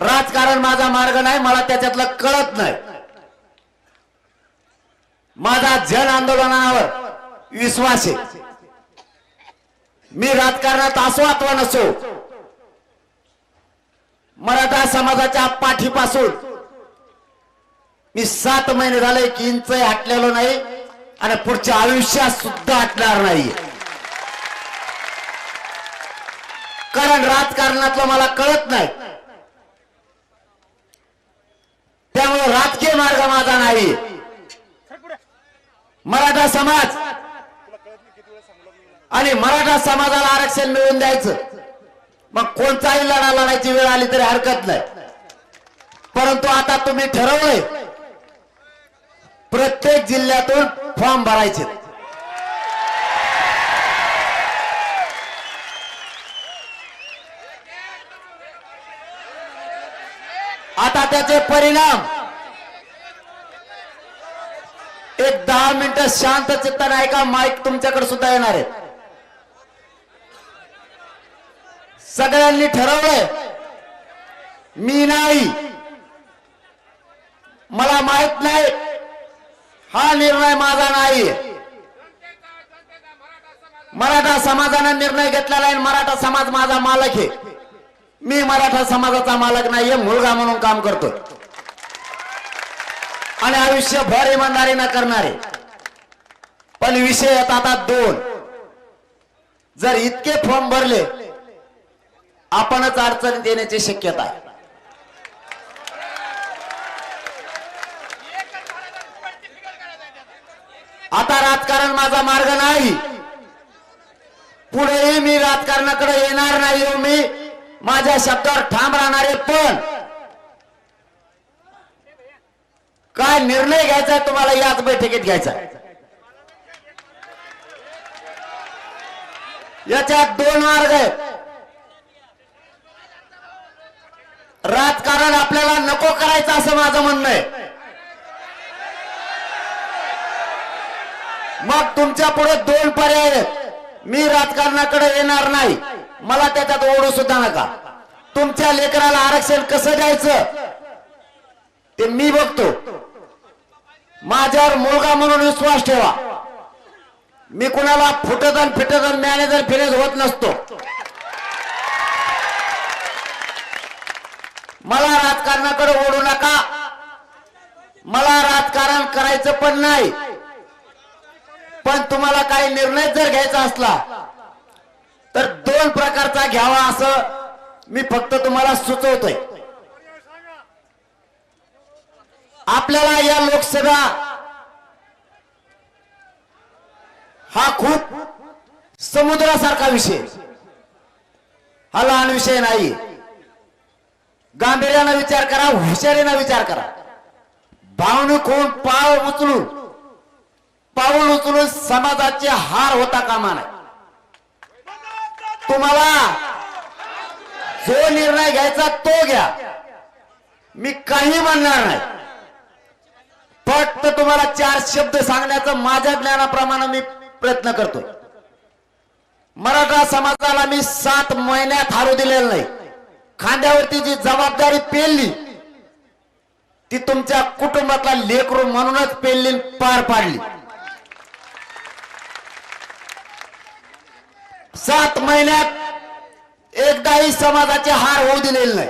राजकारण माझा मार्ग नाही, मला त्याच्यातलं कळत नाही. माझा जन आंदोलनावर विश्वास आहे. मी राजकारणात असो अथवा नसो, मराठा समाजाच्या पाठीपासून मी 7 महिने झाले 1 इंच हटलेलो नाही आणि पुढच्या आयुष्यात सुद्धा हटणार नाही. कारण राजकारणातलं मला कळत नाही, त्यामुळे राजकीय मार्ग माझा नाही. मराठा समाज आणि मराठा समाजाला आरक्षण मिळवून द्यायचं, मग कोणताही लढा लढायची वेळ आली तरी हरकत नाही. परंतु आता तुम्ही ठरवलंय प्रत्येक जिल्ह्यातून फॉर्म भरायचे. आता त्याचे परिणाम एक 10 मिनिटं शांत चित्ताने ऐका. माईक तुमच्याकडे सुद्धा येणार आहे. सगळ्यांनी ठरवलंय, मी नाही, मला माहित नाही, हा निर्णय माझा नाही. मराठा समाजाने निर्णय घेतलेला आहे. मराठा समाज माझा मालक आहे. मी मराठा समाजाचा मालक नाहीये, मुलगा म्हणून काम करतो आणि आयुष्यभर इमानदारीने करणारे. पण विषय येतात आता 2. जर इतके फॉर्म भरले, आपणच अडचणीत येण्याची शक्यता आहे. आता राजकारण माझा मार्ग नाही, पुढेही मी राजकारणाकडे येणार नाही. मी माझ्या शब्दावर ठाम राहणारे. पण काय निर्णय घ्यायचा तुम्हाला याच बैठकीत घ्यायचा. याच्यात 2 मार्ग आहेत. राजकारण आपल्याला नको करायचं असं माझं म्हणणं आहे. मग तुमच्या पुढे 2 पर्याय आहेत. मी राजकारणाकडे येणार नाही, मला त्याच्यात ओढू सुद्धा नका. तुमच्या लेकराला आरक्षण कसं द्यायचं ते मी बघतो. माझ्यावर मुलगा म्हणून विश्वास ठेवा. मी कुणाला फुटत आणि फिटत आणि मॅनेजर फिनेज होत नसतो. मला राजकारणाकडे ओढू नका. मला राजकारण करायचं पण नाही. पण तुम्हाला काही निर्णय जर घ्यायचा असला तर दोन प्रकारचा घ्यावा असं मी फक्त तुम्हाला सुचवतोय. आपल्याला या लोकसभा हा खूप समुद्रासारखा विषय, हा लहान विषय नाही. गांभीर्याने विचार करा, हुशारीने विचार करा. भावनिक होऊन पाऊल उचलून समाजाचे हार होता कामा नये. तुम्हाला जो निर्णय घ्यायचा तो घ्या. मी काही म्हणणार नाही. फक्त तुम्हाला 4 शब्द सांगण्याचा माझ्या ज्ञानाप्रमाणे मी प्रयत्न करतो. मराठा समाजाला मी 7 महिन्यात हारू दिलेलं नाही. खांद्यावरती जी जबाबदारी पेलली ती तुमच्या कुटुंबातला लेकरू म्हणूनच पेलली, पार पाडली. 7 महिन्यात एकदाही समाजाचे हार होऊ दिलेले नाही.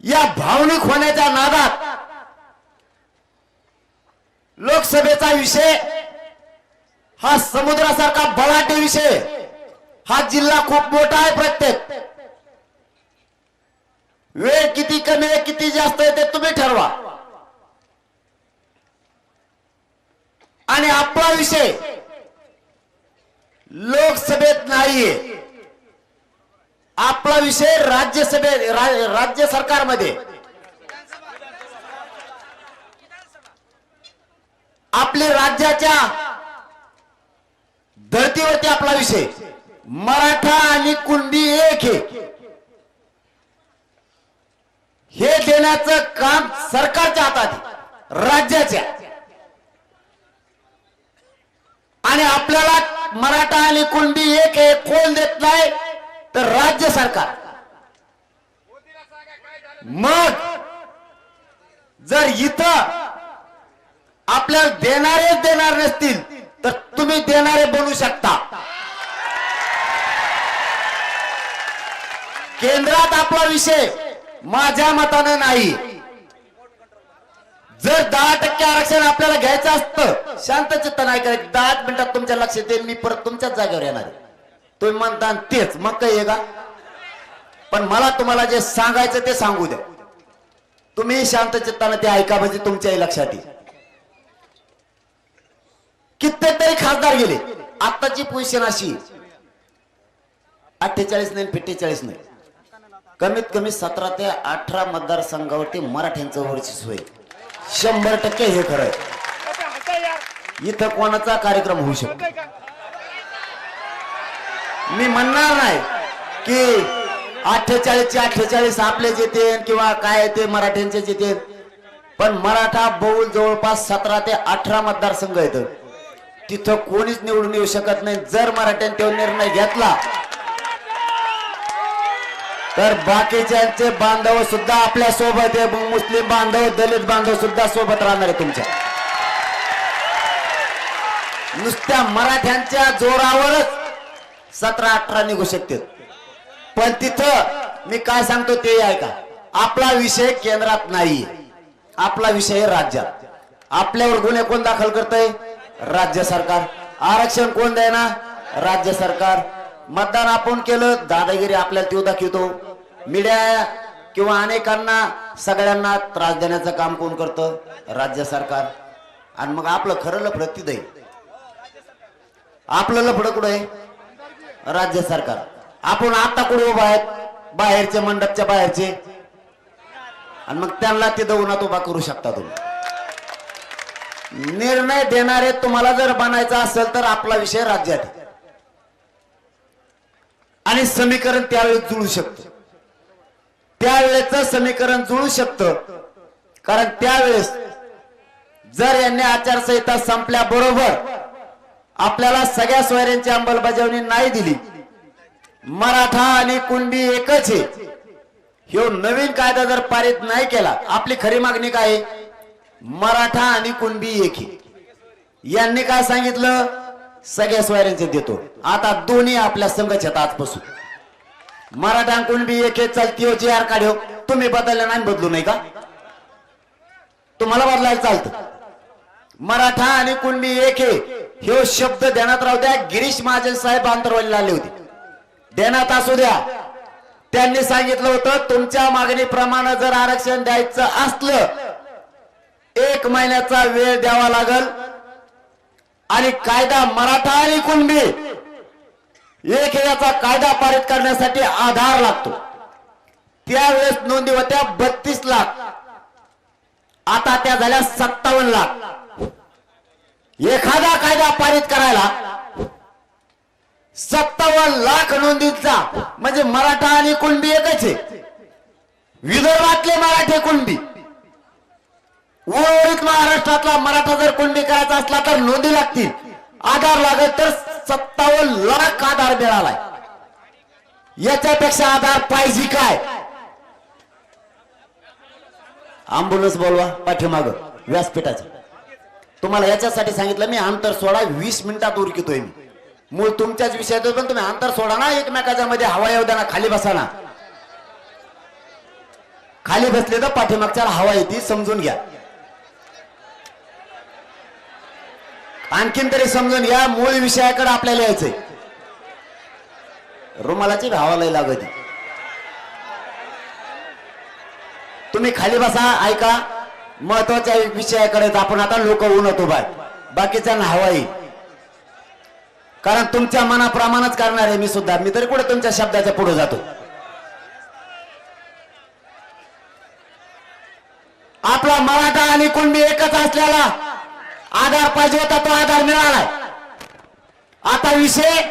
या भावनिक होण्याच्या नादात लोकसभेचा विषय हा समुद्रासारखा बलाढ्य विषय. हा जिल्हा खूप मोठा आहे. प्रत्येक वेळ किती कमी आहे किती जास्त आहे ते तुम्ही ठरवा. आणि आपला विषय लोकसभेत नाहीये. आपला विषय राज्यसभेत, राज्य सरकारमध्ये. आपल्या राज्याच्या धर्तीवरती आपला विषय. मराठा आणि कुणबी एक आहे हे देण्याचं काम सरकारच्या हातात आहे, राज्याच्या. आणि आपल्याला मराठा आणि कुणबी एक आहे कोण देत नाही तर राज्य सरकार. मग जर इथं आपल्याला देणारेच देणार नसतील तर तुम्ही देणारे बनू शकता. केंद्रात आपला विषय माझ्या मताने नाही. जर 10% आरक्षण आपल्याला घ्यायचं असतं, शांत चित्त नाही करायचं, 10 मिनिटात तुमच्या लक्षात येईल मी परत तुमच्याच जागेवर येणार आहे. तुम्ही म्हणता तेच मग काही आहे का? पण मला तुम्हाला जे सांगायचं ते सांगू द्या. तुम्ही शांत चित्ताने ते ऐका म्हणजे तुमच्याही लक्षात येईल. कित्येक तरी खासदार गेले. आताची पोझिशन अशी 48 नाही 45 नाही, कमीत कमी 17 ते 18 मतदारसंघावरती मराठ्यांचं वर्चस्व आहे. 100% हे खरं आहे. इथं कोणाचा कार्यक्रम होऊ शकतो. मी म्हणणार नाही की 48चे 48 आपले जेते किंवा काय ते मराठ्यांचे जेते, पण मराठा बहुल जवळपास 17 ते 18 मतदारसंघ आहेत. तिथं कोणीच निवडून येऊ शकत नाही. जर मराठ्यांनी तो निर्णय घेतला तर बाकीच्यांचे बांधव सुद्धा आपल्या सोबत आहे. मुस्लिम बांधव, दलित बांधव सुद्धा सोबत राहणार आहे तुमच्या. नुसत्या मराठ्यांच्या जोरावरच 17-18 निघू शकते. पण तिथं मी काय सांगतो ते ऐका. आपला विषय केंद्रात नाहीये, आपला विषय राज्यात. आपल्यावर गुन्हे कोण दाखल करतंय? राज्य सरकार. आरक्षण कोण देणार? राज्य सरकार. मतदान आपण केलं, दादागिरी आपल्याला तो दाखवतो. मीडिया किंवा अनेकांना सगळ्यांना त्रास देण्याचं काम कोण करतं? राज्य सरकार. आणि मग आपलं खरं लफडं तिथं आहे. आपलं लफडं कुठं आहे? राज्य सरकार. आपण आता कुठे उभा आहेत? बाहेरच्या मंडपच्या बाहेरचे. आणि मग त्यांना तिथं उन्हात उभा करू शकता तुम्ही. निर्णय देणारे तुम्हाला जर बनायचा असेल तर आपला विषय राज्यात आहे. आणि समीकरण त्यावेळेस जुळू शकतं. त्यावेळेचं समीकरण जुळू शकतं. कारण त्यावेळेस जर यांनी आचारसंहिता संपल्याबरोबर आपल्याला सगळ्या सोयऱ्यांची अंमलबजावणी नाही दिली, मराठा आणि कुणबी एकच आहे, ह्यो नवीन कायदा जर पारित नाही केला, आपली खरी मागणी काय आहे? मराठा आणि कुणबी एक आहे. यांनी काय सांगितलं? सगळ्या सोयऱ्यांचे देतो. आता दोन्ही आपल्या संघच आहेत आजपासून. मराठा आणि कुणबी एक आहे, चालती हो जी आर काढ्यो. तुम्ही बदललं नाही, बदलू नाही का? तुम्हाला बदलायला चालतं. मराठा आणि कुणबी एक आहे हे शब्द ध्यानात राहू द्या. गिरीश महाजन साहेब आंतरवालीला आले होते, ध्यानात असू द्या. त्यांनी सांगितलं होतं तुमच्या मागणीप्रमाणे जर आरक्षण द्यायचं असलं 1 महिन्याचा वेळ द्यावा लागल आणि कायदा मराठा आणि कुणबी एक याचा कायदा पारित करण्यासाठी आधार लागतो. त्यावेळेस नोंदी होत्या 32 लाख, आता त्या झाल्या 57 लाख. एखादा कायदा पारित करायला 57 लाख नोंदीचा म्हणजे मराठा आणि कुणबी एकच आहे. विदर्भातले मराठे कुणबी, उर्वरित महाराष्ट्रातला मराठा जर कुणबी करायचा असला तर नोंदी लागतील, आधार लागत. तर 57 लाख आधार मिळालाय. याच्यापेक्षा आधार पाहिजे काय? अँब्युलन्स बोलवा पाठीमाग व्यासपीठाचं. तुम्हाला याच्यासाठी सांगितलं मी, अंतर सोडा. 20 मिनिटात उरकितोय मी. मूळ तुमच्याच विषयात, पण तुम्ही अंतर सोडा ना. एकमेकाच्या मध्ये हवा येऊ द्या ना. खाली बसा ना. खाली बसले तर पाठीमागच्याला हवा येते, समजून घ्या. आणखीन तरी समजून घ्या. मूळ विषयाकडे आपल्याला यायचंय. रुमालाची भावाला लागत. तुम्ही खाली बसा, ऐका. महत्वाच्या विषयाकडे आपण आता लोक उन्हतो बाय, बाकीच्यांना हवा येईल. कारण तुमच्या मनाप्रमाणेच करणार आहे मी सुद्धा. मी तरी कुठे तुमच्या शब्दाच्या पुढे जातो. आपला मराठा आणि कुणबी एकच असल्याला आधार पाहिजे होता, तो आधार मिळालाय. आता विषय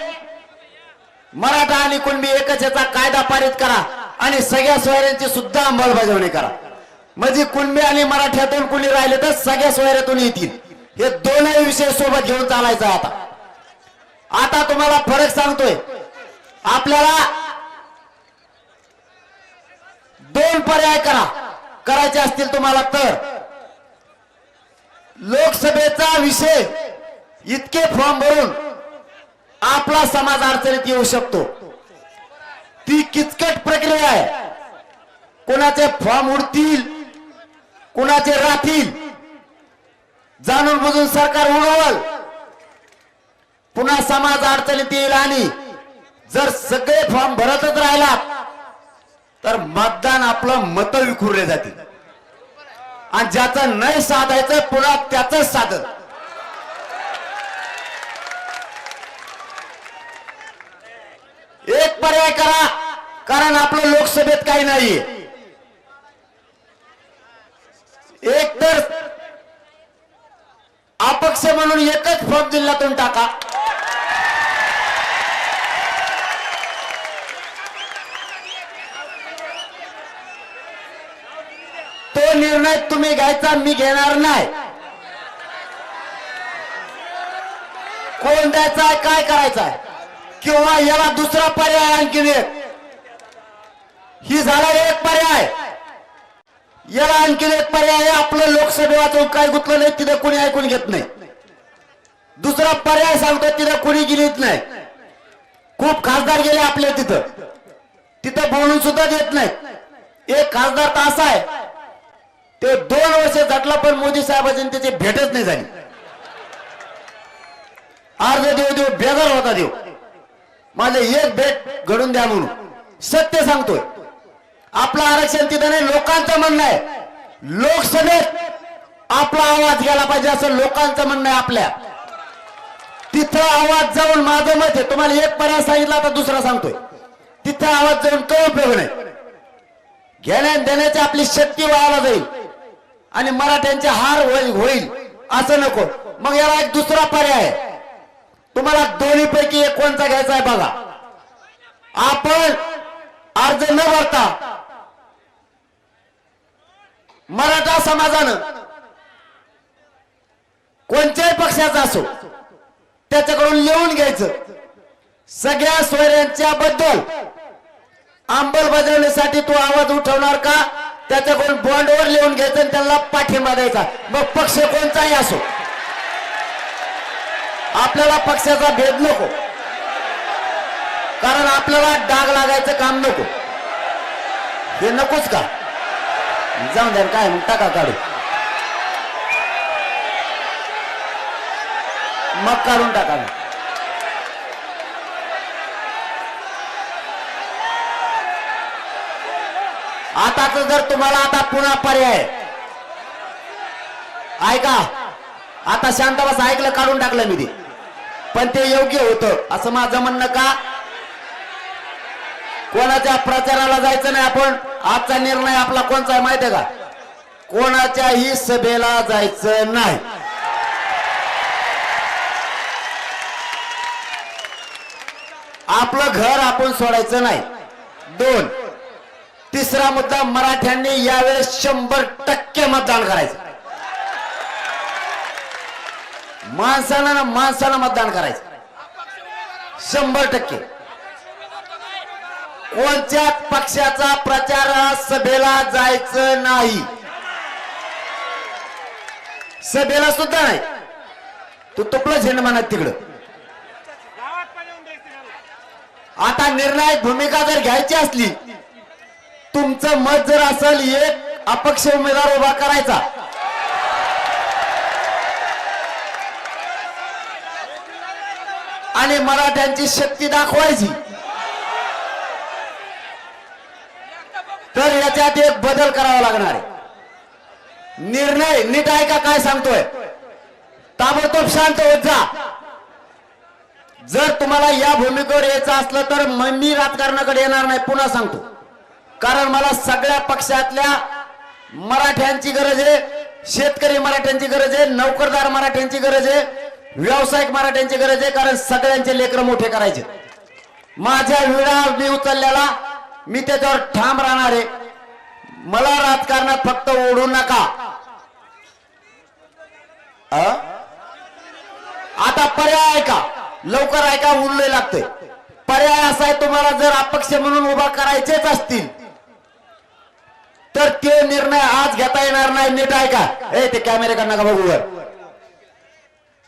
मराठा आणि कुणबी एकच याचा कायदा पारित करा आणि सगळ्या सोयऱ्यांची सुद्धा अंमलबजावणी करा. म्हणजे कुणबी आणि मराठ्यातून कुणी राहिले तर सगळ्या सोयऱ्यातून येतील. हे दोनही विषय सोबत घेऊन चालायचं. आता तुम्हाला फरक सांगतोय. आपल्याला 2 पर्याय करायचे असतील तुम्हाला तर. लोकसभेचा विषय इतके फॉर्म भरून आपला समाज अडचणीत येऊ शकतो. ती किचकट प्रक्रिया आहे. कोणाचे फॉर्म उडतील, कोणाचे राहतील, जाणून बुजून सरकार उडवल, पुन्हा समाज अडचणीत येईल. आणि जर सगळे फॉर्म भरतच राहिला तर मतदान आपलं मत विखुरले जातील. आणि ज्याचं नाही साधायचं पुन्हा त्याच साधन. एक पर्याय करा, कारण आपलं लोकसभेत काही नाहीये. एक तर अपक्ष म्हणून एकच फॉर्म जिल्ह्यातून टाका. तो निर्णय तुम्ही घ्यायचा, मी घेणार नाही. कोण द्यायचा, काय करायचा, किंवा याला दुसरा पर्याय आणखीन एक. ही झाला एक पर्याय. याला आणखीन एक पर्याय. आपलं लोकसभे वाचून काय गुंतलं नाही, तिथं कोणी ऐकून घेत नाही. दुसरा पर्याय सांगतो, तिथं कोणी गेलीच नाही. खूप खासदार गेले आपले तिथं बोलून सुद्धा देत नाही. एक खासदार तर असा आहे, ते 2 वर्ष झटला पण मोदी साहेबांची त्याची भेटच नाही झाली. अर्ध देव बेजार होता देव. माझे एक भेट घडून द्या म्हणून. सत्य सांगतोय. आपलं आरक्षण तिथं नाही, लोकांचं म्हणणं आहे. लोकसभेत आपला आवाज गेला पाहिजे असं लोकांचं म्हणणं आहे. आपल्या तिथं आवाज जाऊन, माझं मत आहे, तुम्हाला एक पर्याय सांगितला तर दुसरा सांगतोय, तिथं आवाज जाऊन काही उपयोग नाही. घेण्या देण्याची आपली शक्ती वायाला जाईल आणि मराठ्यांचे हार होईल असं नको. मग याला एक दुसरा पर्याय आहे. तुम्हाला दोन्हीपैकी एक कोणता घ्यायचा आहे बघा. आपण अर्ज न भरता मराठा समाजानं कोणत्याही पक्षाचा असो त्याच्याकडून लिहून घ्यायचं, सगळ्या सोयऱ्यांच्या बद्दल अंमलबजावणीसाठी तू आवाज उठवणार का? त्याच्याकडून बॉन्डवर लिहून घ्यायचं आणि त्याला पाठिंबा द्यायचा. मग पक्ष कोणताही असो, आपल्याला पक्षाचा भेद नको, कारण आपल्याला डाग लागायचं काम नको. हे नकोच का? जाऊन द्या, काय मग टाका काढू, मग काढून टाका. आताच जर तुम्हाला आता पुन्हा पर्याय ऐका, आता शांत बस, ऐकलं, काढून टाकलं मी ते, पण ते योग्य होतं असं माझं म्हणणं का? कोणाच्या प्रचाराला जायचं नाही आपण. आजचा निर्णय आपला कोणता आहे माहिती आहे का? कोणाच्याही सभेला जायचं नाही. आपलं घर आपण सोडायचं नाही. 2, तिसरा मुद्दा, मराठ्यांनी यावेळेस 100% मतदान करायचं. माणसानं मतदान करायचं 100%. कोणत्याच पक्षाचा प्रचार सभेला जायचं नाही, सभेला सुद्धा नाही. तू तुपलं झेंड म्हणत तिकडं. आता निर्णायक भूमिका जर घ्यायची असली, तुमचं मत जर असेल एक अपक्ष उमेदवार उभा करायचा, आणि मराठ्यांची शक्ती दाखवायची, तर याच्यात एक बदल करावा लागणार आहे. निर्णय नीट ऐका काय सांगतोय, ताबडतोब शांत होत जा. जर तुम्हाला या भूमिकेवर यायचं असलं तर मी राजकारणाकडे येणार नाही, पुन्हा सांगतो. कारण मला सगळ्या पक्षातल्या मराठ्यांची गरज आहे, शेतकरी मराठ्यांची गरज आहे, नोकरदार मराठ्यांची गरज आहे, व्यावसायिक मराठ्यांची गरज आहे. कारण सगळ्यांचे लेकर मोठे करायचे. माझ्या विडा मी उचललेला, मी त्याच्यावर ठाम राहणार आहे. मला राजकारणात फक्त ओढू नका. आता पर्याय ऐका, लवकर ऐका, उरले लागते. पर्याय असा आहे, तुम्हाला जर अपक्ष म्हणून उभा करायचेच असतील तर ते निर्णय आज घेता येणार नाही. नीट ऐका. ते कॅमेरे नका बघू वर,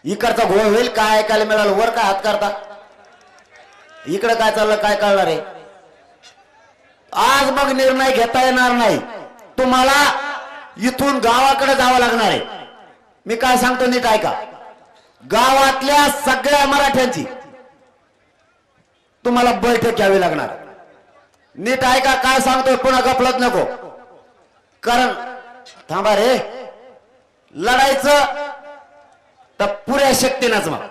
इकडचा घोळ होईल. काय ऐकायला मिळालं? वर काय हात करता? इकडे काय चाललं काय कळणार आहे? आज मग निर्णय घेता येणार नाही. तुम्हाला इथून गावाकडे जावं लागणार आहे. मी काय सांगतो नीट ऐका. गावातल्या सगळ्या मराठ्यांची तुम्हाला बैठक घ्यावी लागणार. नीट ऐका काय सांगतोय, पुन्हा गफलत नको. कारण थांबा रे, लढायचं तर पुऱ्या शक्तीनंच, मग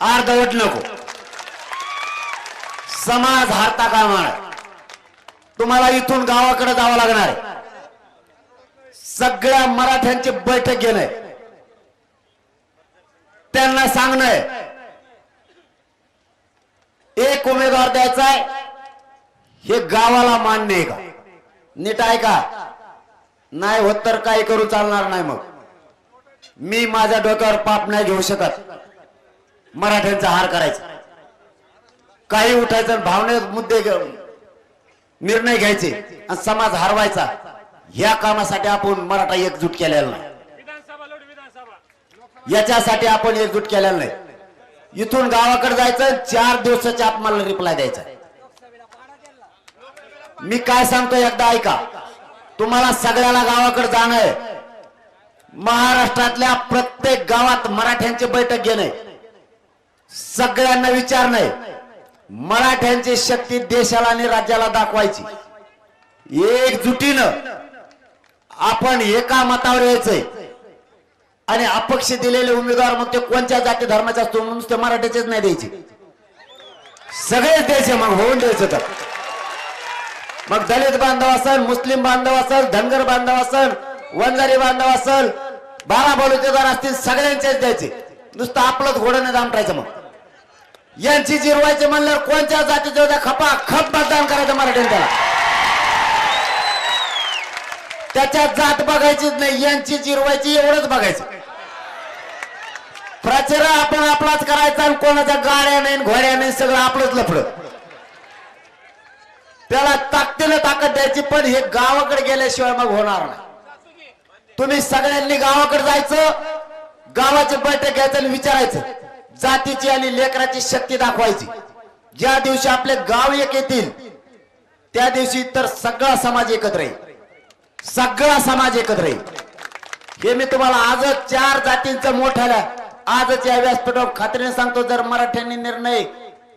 अर्धवट नको. समाज हारता कामा नये. तुम्हाला इथून गावाकडे जावं लागणार आहे. सगळ्या मराठ्यांची बैठक घेणं, त्यांना सांगणं एक उमेदवार द्यायचा आहे. हे गावाला मान्य आहे का? नीट ऐका. नाही होत तर काही करू चालणार नाही. मग मी माझ्या डोक्यावर पाप नाही घेऊ शकत. मराठ्यांचा हार करायचा, काही उठायचं, भावने मुद्दे निर्णय घ्यायचे आणि समाज हरवायचा. ह्या कामासाठी आपण मराठा एकजूट केलेला नाही. याच्यासाठी आपण एकजूट केलेला नाही. इथून गावाकडे जायचं, 4 दिवसाच्या आत मला रिप्लाय द्यायचा. मी काय सांगतो एकदा ऐका. तुम्हाला सगळ्याला गावाकडे जाणं आहे. महाराष्ट्रातल्या प्रत्येक गावात मराठ्यांची बैठक घेणे, सगळ्यांना विचारणे, मराठ्यांची शक्ती देशाला आणि राज्याला दाखवायची. एकजुटीनं आपण एका मतावर यायचंय. आणि अपक्ष दिलेले उमेदवार मग ते कोणत्या जाती धर्माचे असतो, नुसते मराठ्याचेच नाही द्यायचे, सगळेच द्यायचे. मग होऊन द्यायचं तर मग दलित बांधव असेल, मुस्लिम बांधव असेल, धनगर बांधव असेल, वंजारी बांधव असेल, 12 बलुतेदार असतील, सगळ्यांचेच द्यायचे. नुसतं आपलंच घोडं नाही दामटायचं. मग यांची जिरवायचे म्हणल्यावर कोणत्या जातीचे होत्या खपा खप मतदान करायचं मराठ्यांनी. त्याला त्याच्यात जात बघायचीच नाही, यांची जिरवायची एवढंच बघायचं. प्रचार आपण आपलाच करायचा आणि कोणाच्या गाड्या नाही घोड्या नाही, सगळं आपलंच लफडं. त्याला ताकदीनं ताकद द्यायची, पण हे गावाकडे गेल्याशिवाय मग होणार नाही. तुम्ही सगळ्यांनी गावाकडे जायचं, गावाची बैठक घ्यायचं आणि विचारायचं, जातीची आणि लेकराची शक्ती दाखवायची. ज्या दिवशी आपले गाव एक येतील त्या दिवशी तर सगळा समाज एकत्र येईल, सगळा समाज एकत्र येईल. हे मी तुम्हाला आजच 4 जातींचं मोठ्याला आजच या व्यासपीठावर खात्रीने सांगतो. जर मराठ्यांनी निर्णय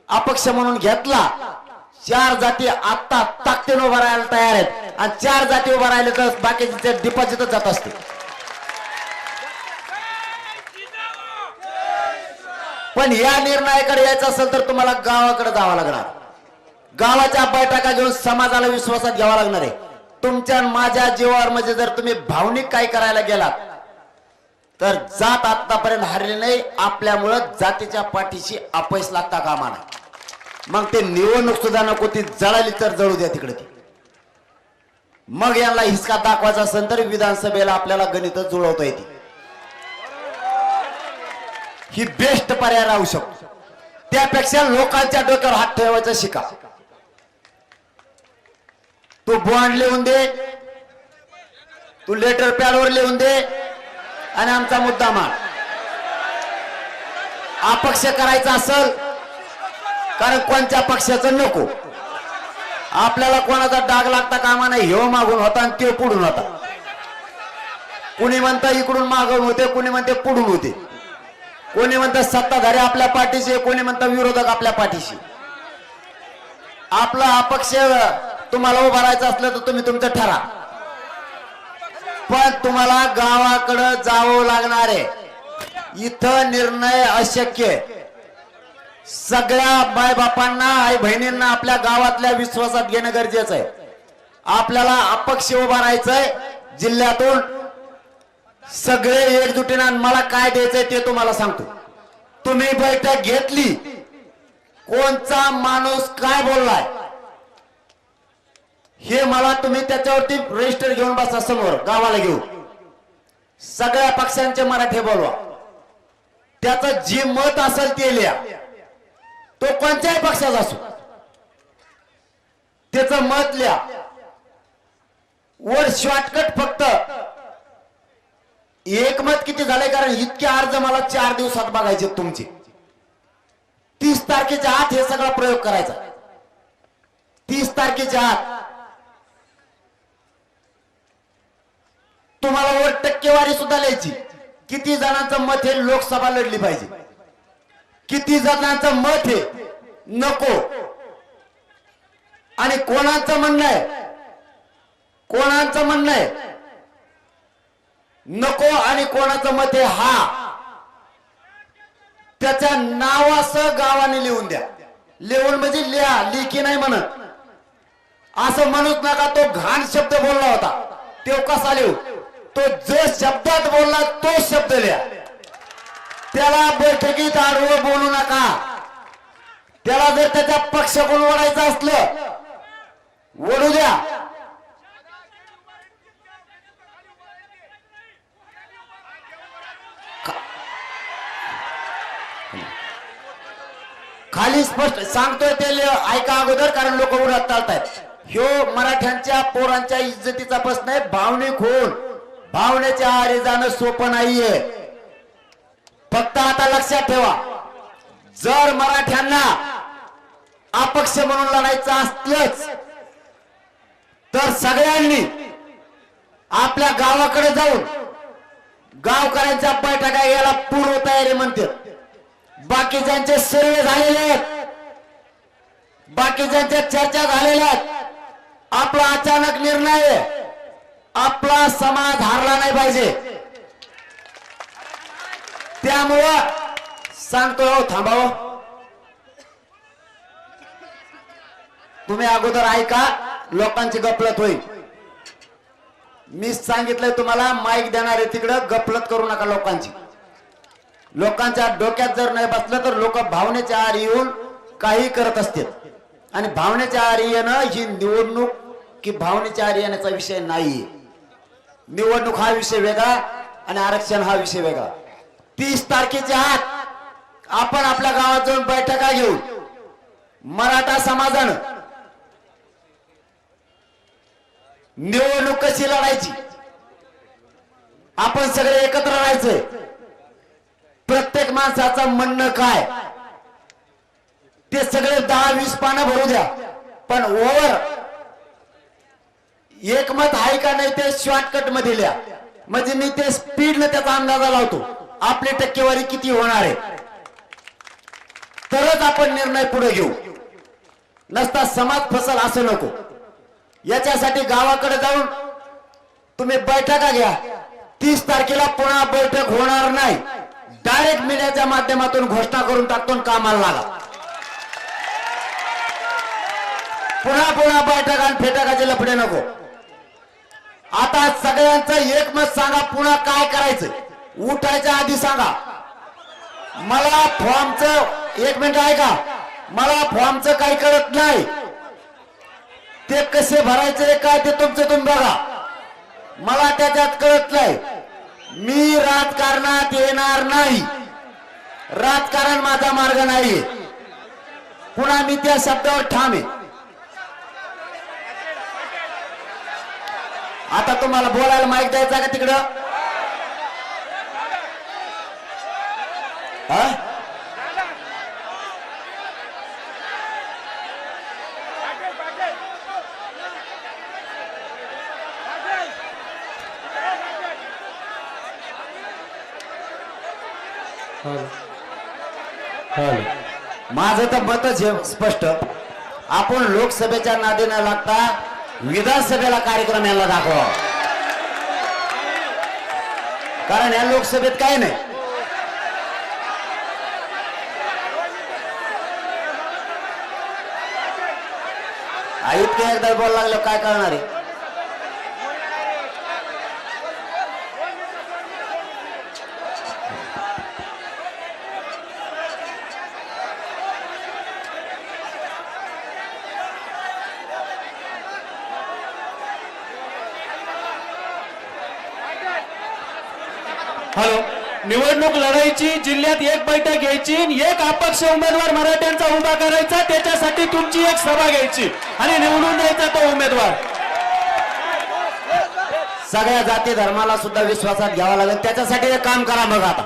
अपक्ष म्हणून घेतला, 4 जाती आता ताकदीने उभा राहायला तयार आहेत, आणि 4 जाती उभा राहिले तर बाकीचे डिपॉझिटच जात असते. पण या निर्णयाकडे यायचं असेल तर तुम्हाला गावाकडे जावं लागणार. गावाच्या बैठका घेऊन समाजाला विश्वासात घ्यावा लागणार आहे. तुमच्या माझ्या जीवावर म्हणजे जर तुम्ही भावनिक काय करायला गेलात तर जात आतापर्यंत हरली नाही. आपल्यामुळं जातीच्या पाठीशी अपयश लागता कामा नये. मग ते निवडणूक सुद्धा नको, ती जळाली तर जळू द्या तिकडे ती. मग यांना हिसका दाखवायचा असेल तर विधानसभेला आपल्याला गणित जुळवता येते. ही बेस्ट पर्याय राहू शकतो. त्यापेक्षा लोकांच्या डोक्यावर हात ठेवायचा शिका. तू बॉन्ड लिहून दे, तू लेटर पॅडवर लिहून दे आणि आमचा मुद्दा मांड. अपक्ष करायचा असेल, कारण कोणत्या पक्षाचं नको. आपल्याला कोणाचा डाग लागता कामा नाही. ह्यो मागून होता आणि त्यो पुढून होता. कुणी म्हणता इकडून मागून होते, कुणी म्हणते पुढून होते, कोणी म्हणतं सत्ताधारी आपल्या पाठीशी, कोणी म्हणतं विरोधक आपल्या पाठीशी. आपला अपक्ष तुम्हाला उभा राहायचं असलं तर तुम्ही तुमचं ठरा, पण तुम्हाला गावाकडे जावं लागणार आहे. इथं निर्णय अशक्य. सगळ्या मायबापांना, आई बहिणींना आपल्या गावातल्या विश्वासात घेणं गरजेचं आहे. आपल्याला अपक्ष उभा राहायचंय. जिल्ह्यातून सगळे एकजुटीनं मला काय द्यायचंय ते तुम्हाला सांगतो. तुम्ही बैठक घेतली, कोणचा माणूस काय बोललाय हे मला तुम्ही त्याच्यावरती रजिस्टर घेऊन बसा समोर, गावाला घेऊन सगळ्या पक्षांचे मराठी बोलवा. त्याचं जे मत असेल ते लिहा. तो कोणत्याही पक्षाचा असो, त्याचं मत लिहा. वर शॉर्टकट फक्त एक मत किती झाले, कारण इतके अर्ज मला 4 दिवसात बघायचे तुमचे. 30 तारखेच्या आत हे सगळा प्रयोग करायचा. 30 तारखेच्या आत तुम्हाला वर टक्केवारी सुद्धा लिहायची. किती जणांचं मत हे लोकसभा लढली पाहिजे, किती जणांचं मत हे नको, आणि कोणाचं म्हणणं आहे, कोणाचं म्हणणं आहे नको आणि कोणाचं मत आहे हा. त्याच्या नावासह गावाने लिहून द्या. लिहून म्हणजे लिहा, लिखी नाही म्हणत. असं म्हणूच नका तो घाण शब्द बोलला होता तो कसा लिहू. तो जो शब्दात बोलला तो शब्द लिहा. त्याला बैठकीत आडवं बोलू नका. त्याला जर त्याच्या पक्षाकडून ओढायचं असलं ओढू द्या. खाली स्पष्ट सांगतोय ते ऐका अगोदर, कारण लोक उडत चालतायत. ह्यो मराठ्यांच्या पोरांच्या इज्जतीचा प्रश्न आहे. भावनिक होऊन भावनेच्या आरे जाणं सोपं नाहीये. फक्त आता लक्षात ठेवा, जर मराठ्यांना अपक्ष म्हणून लढायचं असलंच तर सगळ्यांनी आपल्या गावाकडे जाऊन गावकऱ्यांच्या बैठका याला पूर्व तयारी म्हणतात. बाकीच्यांचे सर्वे झालेले आहेत, बाकीच्यांच्या चर्चा झालेल्या आहेत. आपला अचानक निर्णय आहे. आपला समाज हारला नाही पाहिजे. त्यामुळं सांगतो थांबाव. तुम्ही अगोदर ऐका, लोकांची गफलत होईल. मी सांगितलंय तुम्हाला, माईक देणारे तिकडं गफलत करू नका लोकांची. लोकांच्या डोक्यात जर नाही बसलं तर लोक भावनेच्या आहारी येऊन काही करत असतात. आणि भावनेच्या आहारी येणं ही निवडणूक की भावनेच्या आहारी येण्याचा विषय नाहीये. निवडणूक हा विषय वेगळा आणि आरक्षण हा विषय वेगळा. 30 तारखेच्या आत आपण आपल्या गावात जाऊन बैठका घेऊन मराठा समाजानं निवडणूक कशी लढायची, आपण सगळे एकत्र राहायचंय. प्रत्येक माणसाचं म्हणणं काय ते सगळे 10-20 पानं भरू द्या, पण ओव्हर एकमत आहे का नाही ते शॉर्टकट मध्ये लिहा. म्हणजे मी ते स्पीडने त्याचा अंदाजा लावतो आपली टक्केवारी किती होणार आहे, तरच आपण निर्णय पुढे घेऊ. नसता समाज फसल असं नको. याच्यासाठी गावाकडे जाऊन तुम्ही बैठका घ्या. 30 तारखेला पुन्हा बैठक होणार नाही. डायरेक्ट मीडियाच्या माध्यमातून घोषणा करून टाकतो, कामाला लागा. पुन्हा बैठक आणि फेटाकाचे लफडे नको. आता सगळ्यांचं एकमत सांगा. पुन्हा काय करायचं उठायच्या आधी सांगा. मला फॉर्मचं 1 मिनिट आहे का, मला फॉर्मचं काही कळत नाही. ते कसे भरायचे काय ते तुमचं तुम्ही बघा. मला त्याच्यात कळत नाही. मी राजकारणात येणार नाही. राजकारण माझा मार्ग नाही. पुन्हा मी त्या शब्दावर ठाम आहे. आता तुम्हाला बोलायला माहिती द्यायचा का तिकडं? हा, माझं तर मतच आहे स्पष्ट. आपण लोकसभेच्या नादी न लागता विधानसभेला कार्यक्रम याला दाखवा. कारण या लोकसभेत काही नाही. इतके एकदा बोलायला लागलं काय करणार आहे. हॅलो, निवडणूक लढायची, जिल्ह्यात एक बैठक घ्यायची, एक अपक्ष उमेदवार मराठ्यांचा उभा करायचा, त्याच्यासाठी तुमची एक सभा घ्यायची आणि निवडून द्यायचा तो उमेदवार. सगळ्या जाती धर्माला सुद्धा विश्वासात घ्यावा लागेल. त्याच्यासाठी एक काम करा. मग आता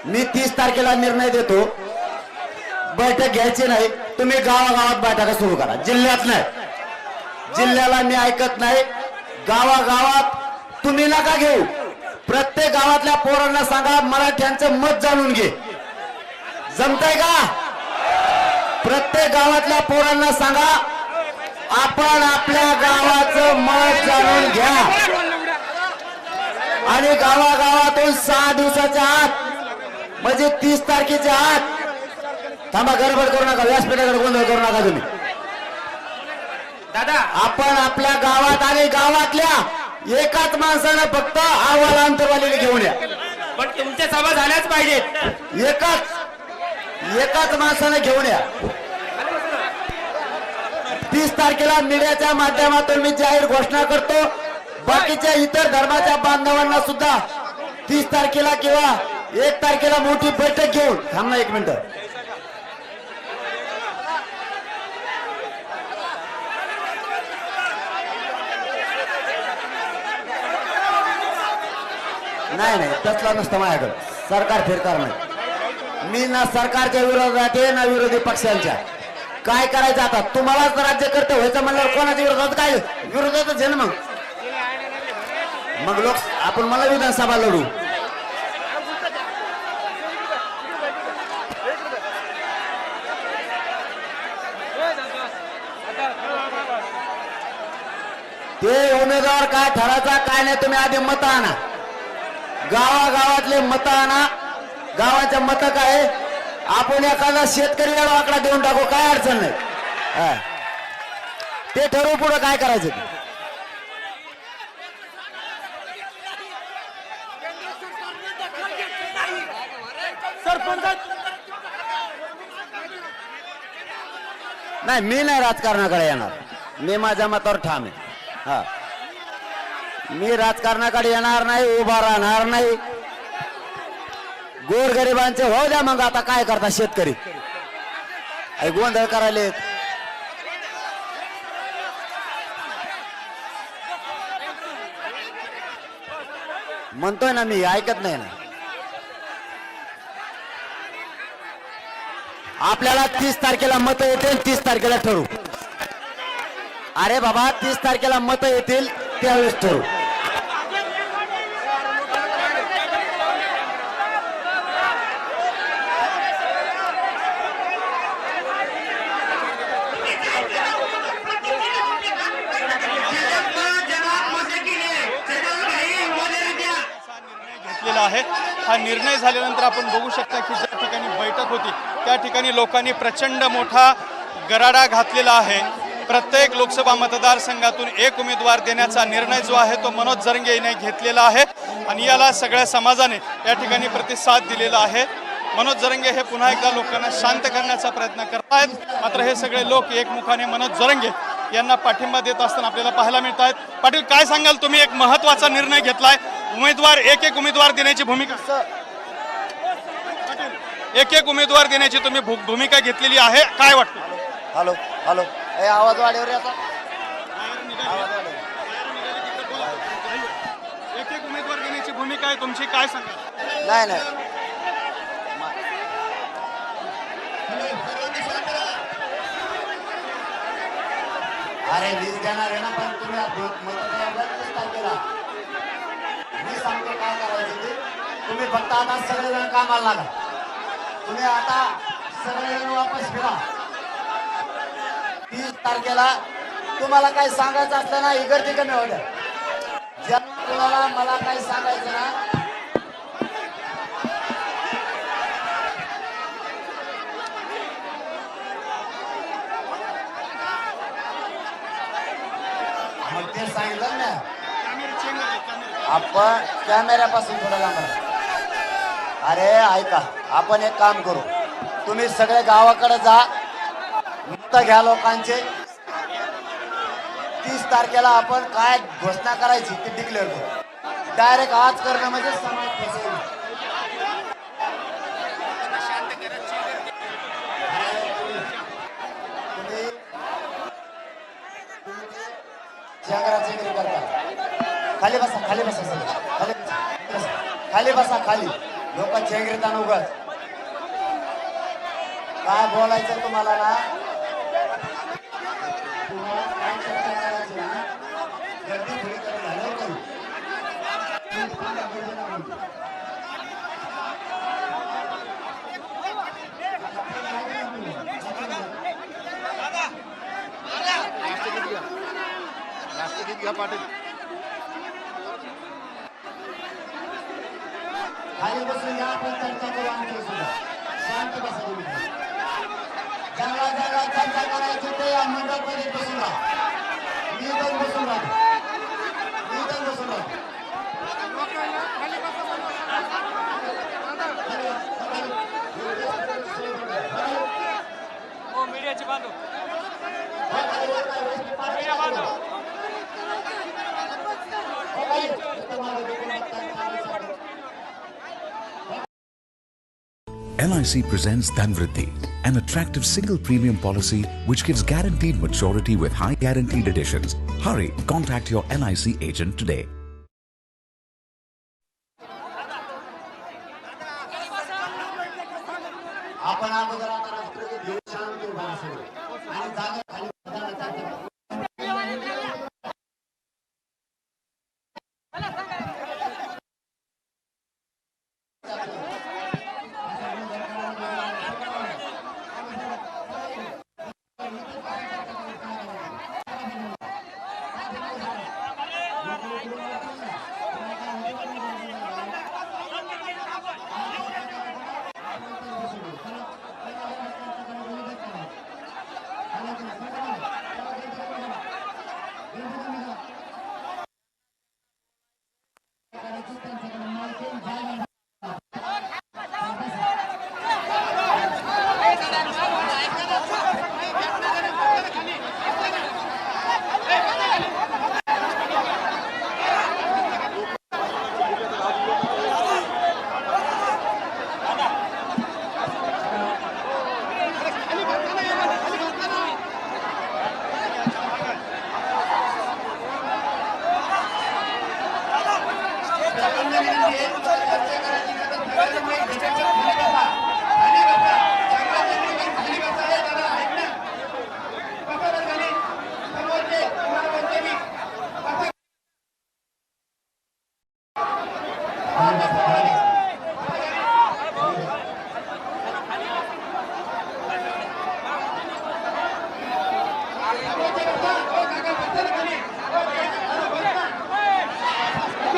मी 30 तारखेला निर्णय देतो. बैठक घ्यायची नाही. तुम्ही गावागावात बैठका सुरू करा. जिल्ह्यात नाही. जिल्ह्याला मी ऐकत नाही. गावागावात तुम्ही नका घेऊ. प्रत्येक गावातल्या पोरांना सांगा मराठ्यांचं मत जाणून घे. जमतंय का? प्रत्येक गावातल्या पोरांना सांगा आपण आपल्या गावाचं मत जाणून घ्या. आणि गावागावातून 6 दिवसाच्या आत म्हणजे 30 तारखेच्या आत. थांबा, गडबड करू नका. व्यासपीठाकडे गोंधळ करू नका तुम्ही. दादा, आपण आपल्या गावात आणि गावातल्या एकाच माणसानं फक्त अहवाल अंतरवालीला घेऊन या. पण तुमच्या सभा झाल्याच पाहिजेत. एकाच माणसानं घेऊन या. 30 तारखेला मीडियाच्या माध्यमातून मी जाहीर घोषणा करतो. बाकीच्या इतर धर्माच्या बांधवांना सुद्धा 30 तारखेला किंवा 1 तारखेला मोठी बैठक घेऊन. थांब ना 1 मिनिट. नाही तसला नसतं माझ्याकडे. सरकार फिरकार नाही. मी ना सरकारच्या विरोधात आहे ना विरोधी पक्षांच्या. काय करायचं आता? तुम्हालाच राज्यकर्ते व्हायचं म्हणल्यावर कोणाच्या विरोधात? काय विरोधातच आहे ना. मग लोक आपण मला विधानसभा लढू. ते उमेदवार काय ठरायचा काय नाही. तुम्ही आधी मत आणा. गावागावातले मत आणा. गावाच्या मत काय आपण एखादा शेतकरी आकडा देऊन टाकू. काय अडचण नाही. ते ठरवू पुढे काय करायचं. नाही, मी नाही राजकारणाकडे येणार. मी माझ्या मतावर ठाम आहे. हा, मी राजकारणाकडे येणार नाही. उभा राहणार नाही. गोरगरिबांचे हो द्या. मग आता काय करता शेतकरी गोंधळ करायले. म्हणतोय ना मी, ऐकत नाही ना. आपल्याला 30 तारखेला मतं येतील, 30 तारखेला ठरू. अरे बाबा 30 तारखेला मतं येतील त्यावेळेस ठरू. आहे. हा निर्णय झाल्यानंतर आपण बघू शकता की ज्या ठिकाणी बैठक होती त्या ठिकाणी लोकांनी प्रचंड मोठा गराडा घातलेला आहे. प्रत्येक लोकसभा मतदारसंघातून एक उमेदवार देण्याचा निर्णय जो आहे तो मनोज जरंगे यांनी घेतलेला आहे आणि याला सगळ्या समाजाने या ठिकाणी प्रतिसाद दिलेला आहे. मनोज जरंगे हे पुन्हा एकदा लोकांना शांत करण्याचा प्रयत्न करत आहेत. मात्र हे सगळे लोक एकमुखाने मनोज जरंगे यांना पाठिंबा देत असताना आपल्याला पाहायला मिळत आहेत. पाटील, काय सांगाल तुम्ही? एक महत्त्वाचा निर्णय घेतलाय, उमेदवार एक उमेदवार देण्याची भूमिका, एक उमेदवार देण्याची तुम्ही भूमिका घेतलेली आहे, काय वाटतं? हॅलो हॅलो, आवाज वाढेवर एक उमेदवार देण्याची भूमिका आहे तुमची, काय सांगाल? नाही नाही, अरे वीज देणार आहे ना, पण तुम्ही तारखेला मी सांगतो काय करायचं ते. तुम्ही फक्त आता सगळेजण कामाला लागा. तुम्ही आता सगळेजण वापस फिरा. 30 तारखेला तुम्हाला काही सांगायचं असलं ना, इकडे कमी होत्या. ज्या तुम्हाला मला काही सांगायचं ना, मग ते सांगितलं ना, आपण कॅमेऱ्यापासून थोडं लांब राहा. अरे ऐका, आपण एक काम करू, तुम्ही सगळे गावाकडे जा, मत घ्या लोकांचे. 30 तारखेला आपण काय घोषणा करायची ते डिक्लेअर करू. डायरेक्ट आज करणं म्हणजे समाज फसवेल. तुम्ही चेंगराचेंगरी करता. खाली बसा, खाली बसा, सगळं खाली बसा, खाली बसा, खाली. लोक चेंगरीताना उगाच काय बोलायचं तुम्हाला ना, तुम्हाला काय चर्चा करायची ना, गर्दी थोडी कमी झाल्यावर करू. खाली बसून या, आपण चर्चा करू. आणखी सुद्धा शांत बसा तुम्ही. ज्याला ज्याला चर्चा करायची ते या मंडपमध्ये बसून राहा. मी पण बसून राहतो, मी पण बसून राहतो. मीडियाची बांधव LIC presents Dhanvriddhi, an attractive single premium policy which gives guaranteed maturity with high guaranteed additions. Hurry, contact your LIC agent today. आपण अगोदर आता राष्ट्रगीत घेऊन शांत उभा असेल आणि जागा खाली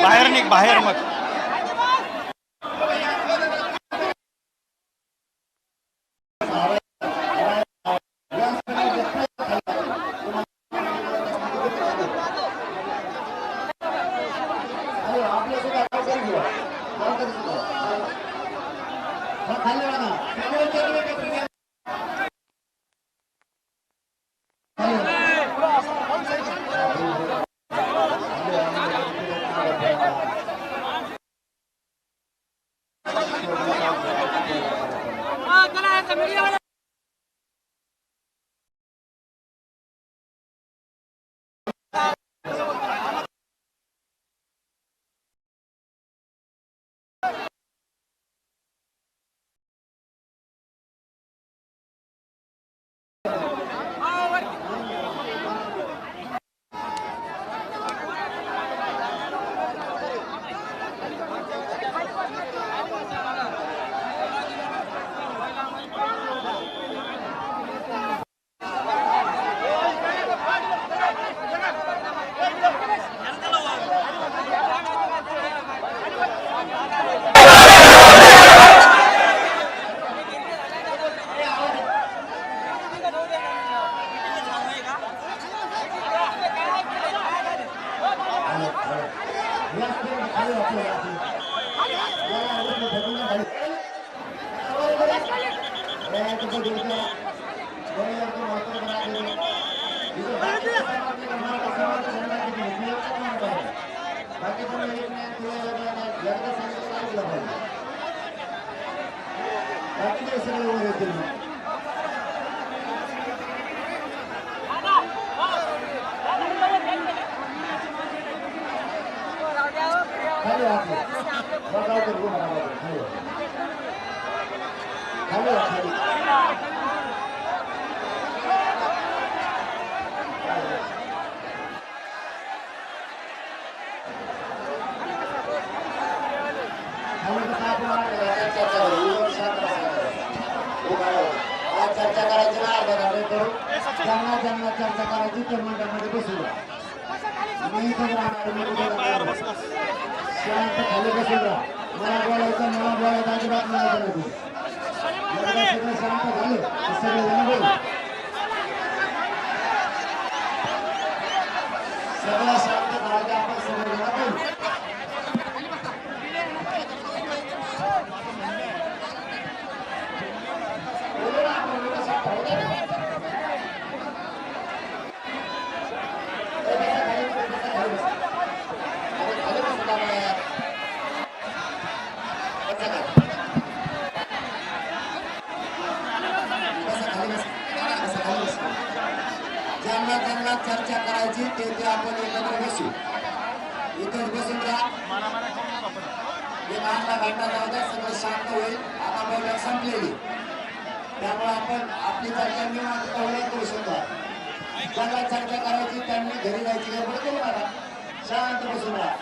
बाहेर निघ, बाहेर मग. चर्चा करायची ना अर्धा घंटे करू ज्यांना चर्चा करायची तर मंडळामध्ये बसूया. मी इथं राहणार, मी कुठे जाणार? शांत खाली बसून राहा. मला बोलायचं अजिबात नाही करायचं. सगळं शांत झालं तर सगळे जण बोल. सगळं शांत करायचं, आपण सगळे जण बोल. ज्यांना चर्चा करायची ते आपण एकत्र बसू. इथंच बसून राहा. एक अर्धा घंटा जाऊ द्या, सगळं शांत होईल. आता बैठक संपलेली, त्यामुळे आपण आपली चर्चा निवांत करू शकतो. ज्यांना चर्चा करायची त्यांनी घरी जायची गडबड करू नका, शांत बसून राहा.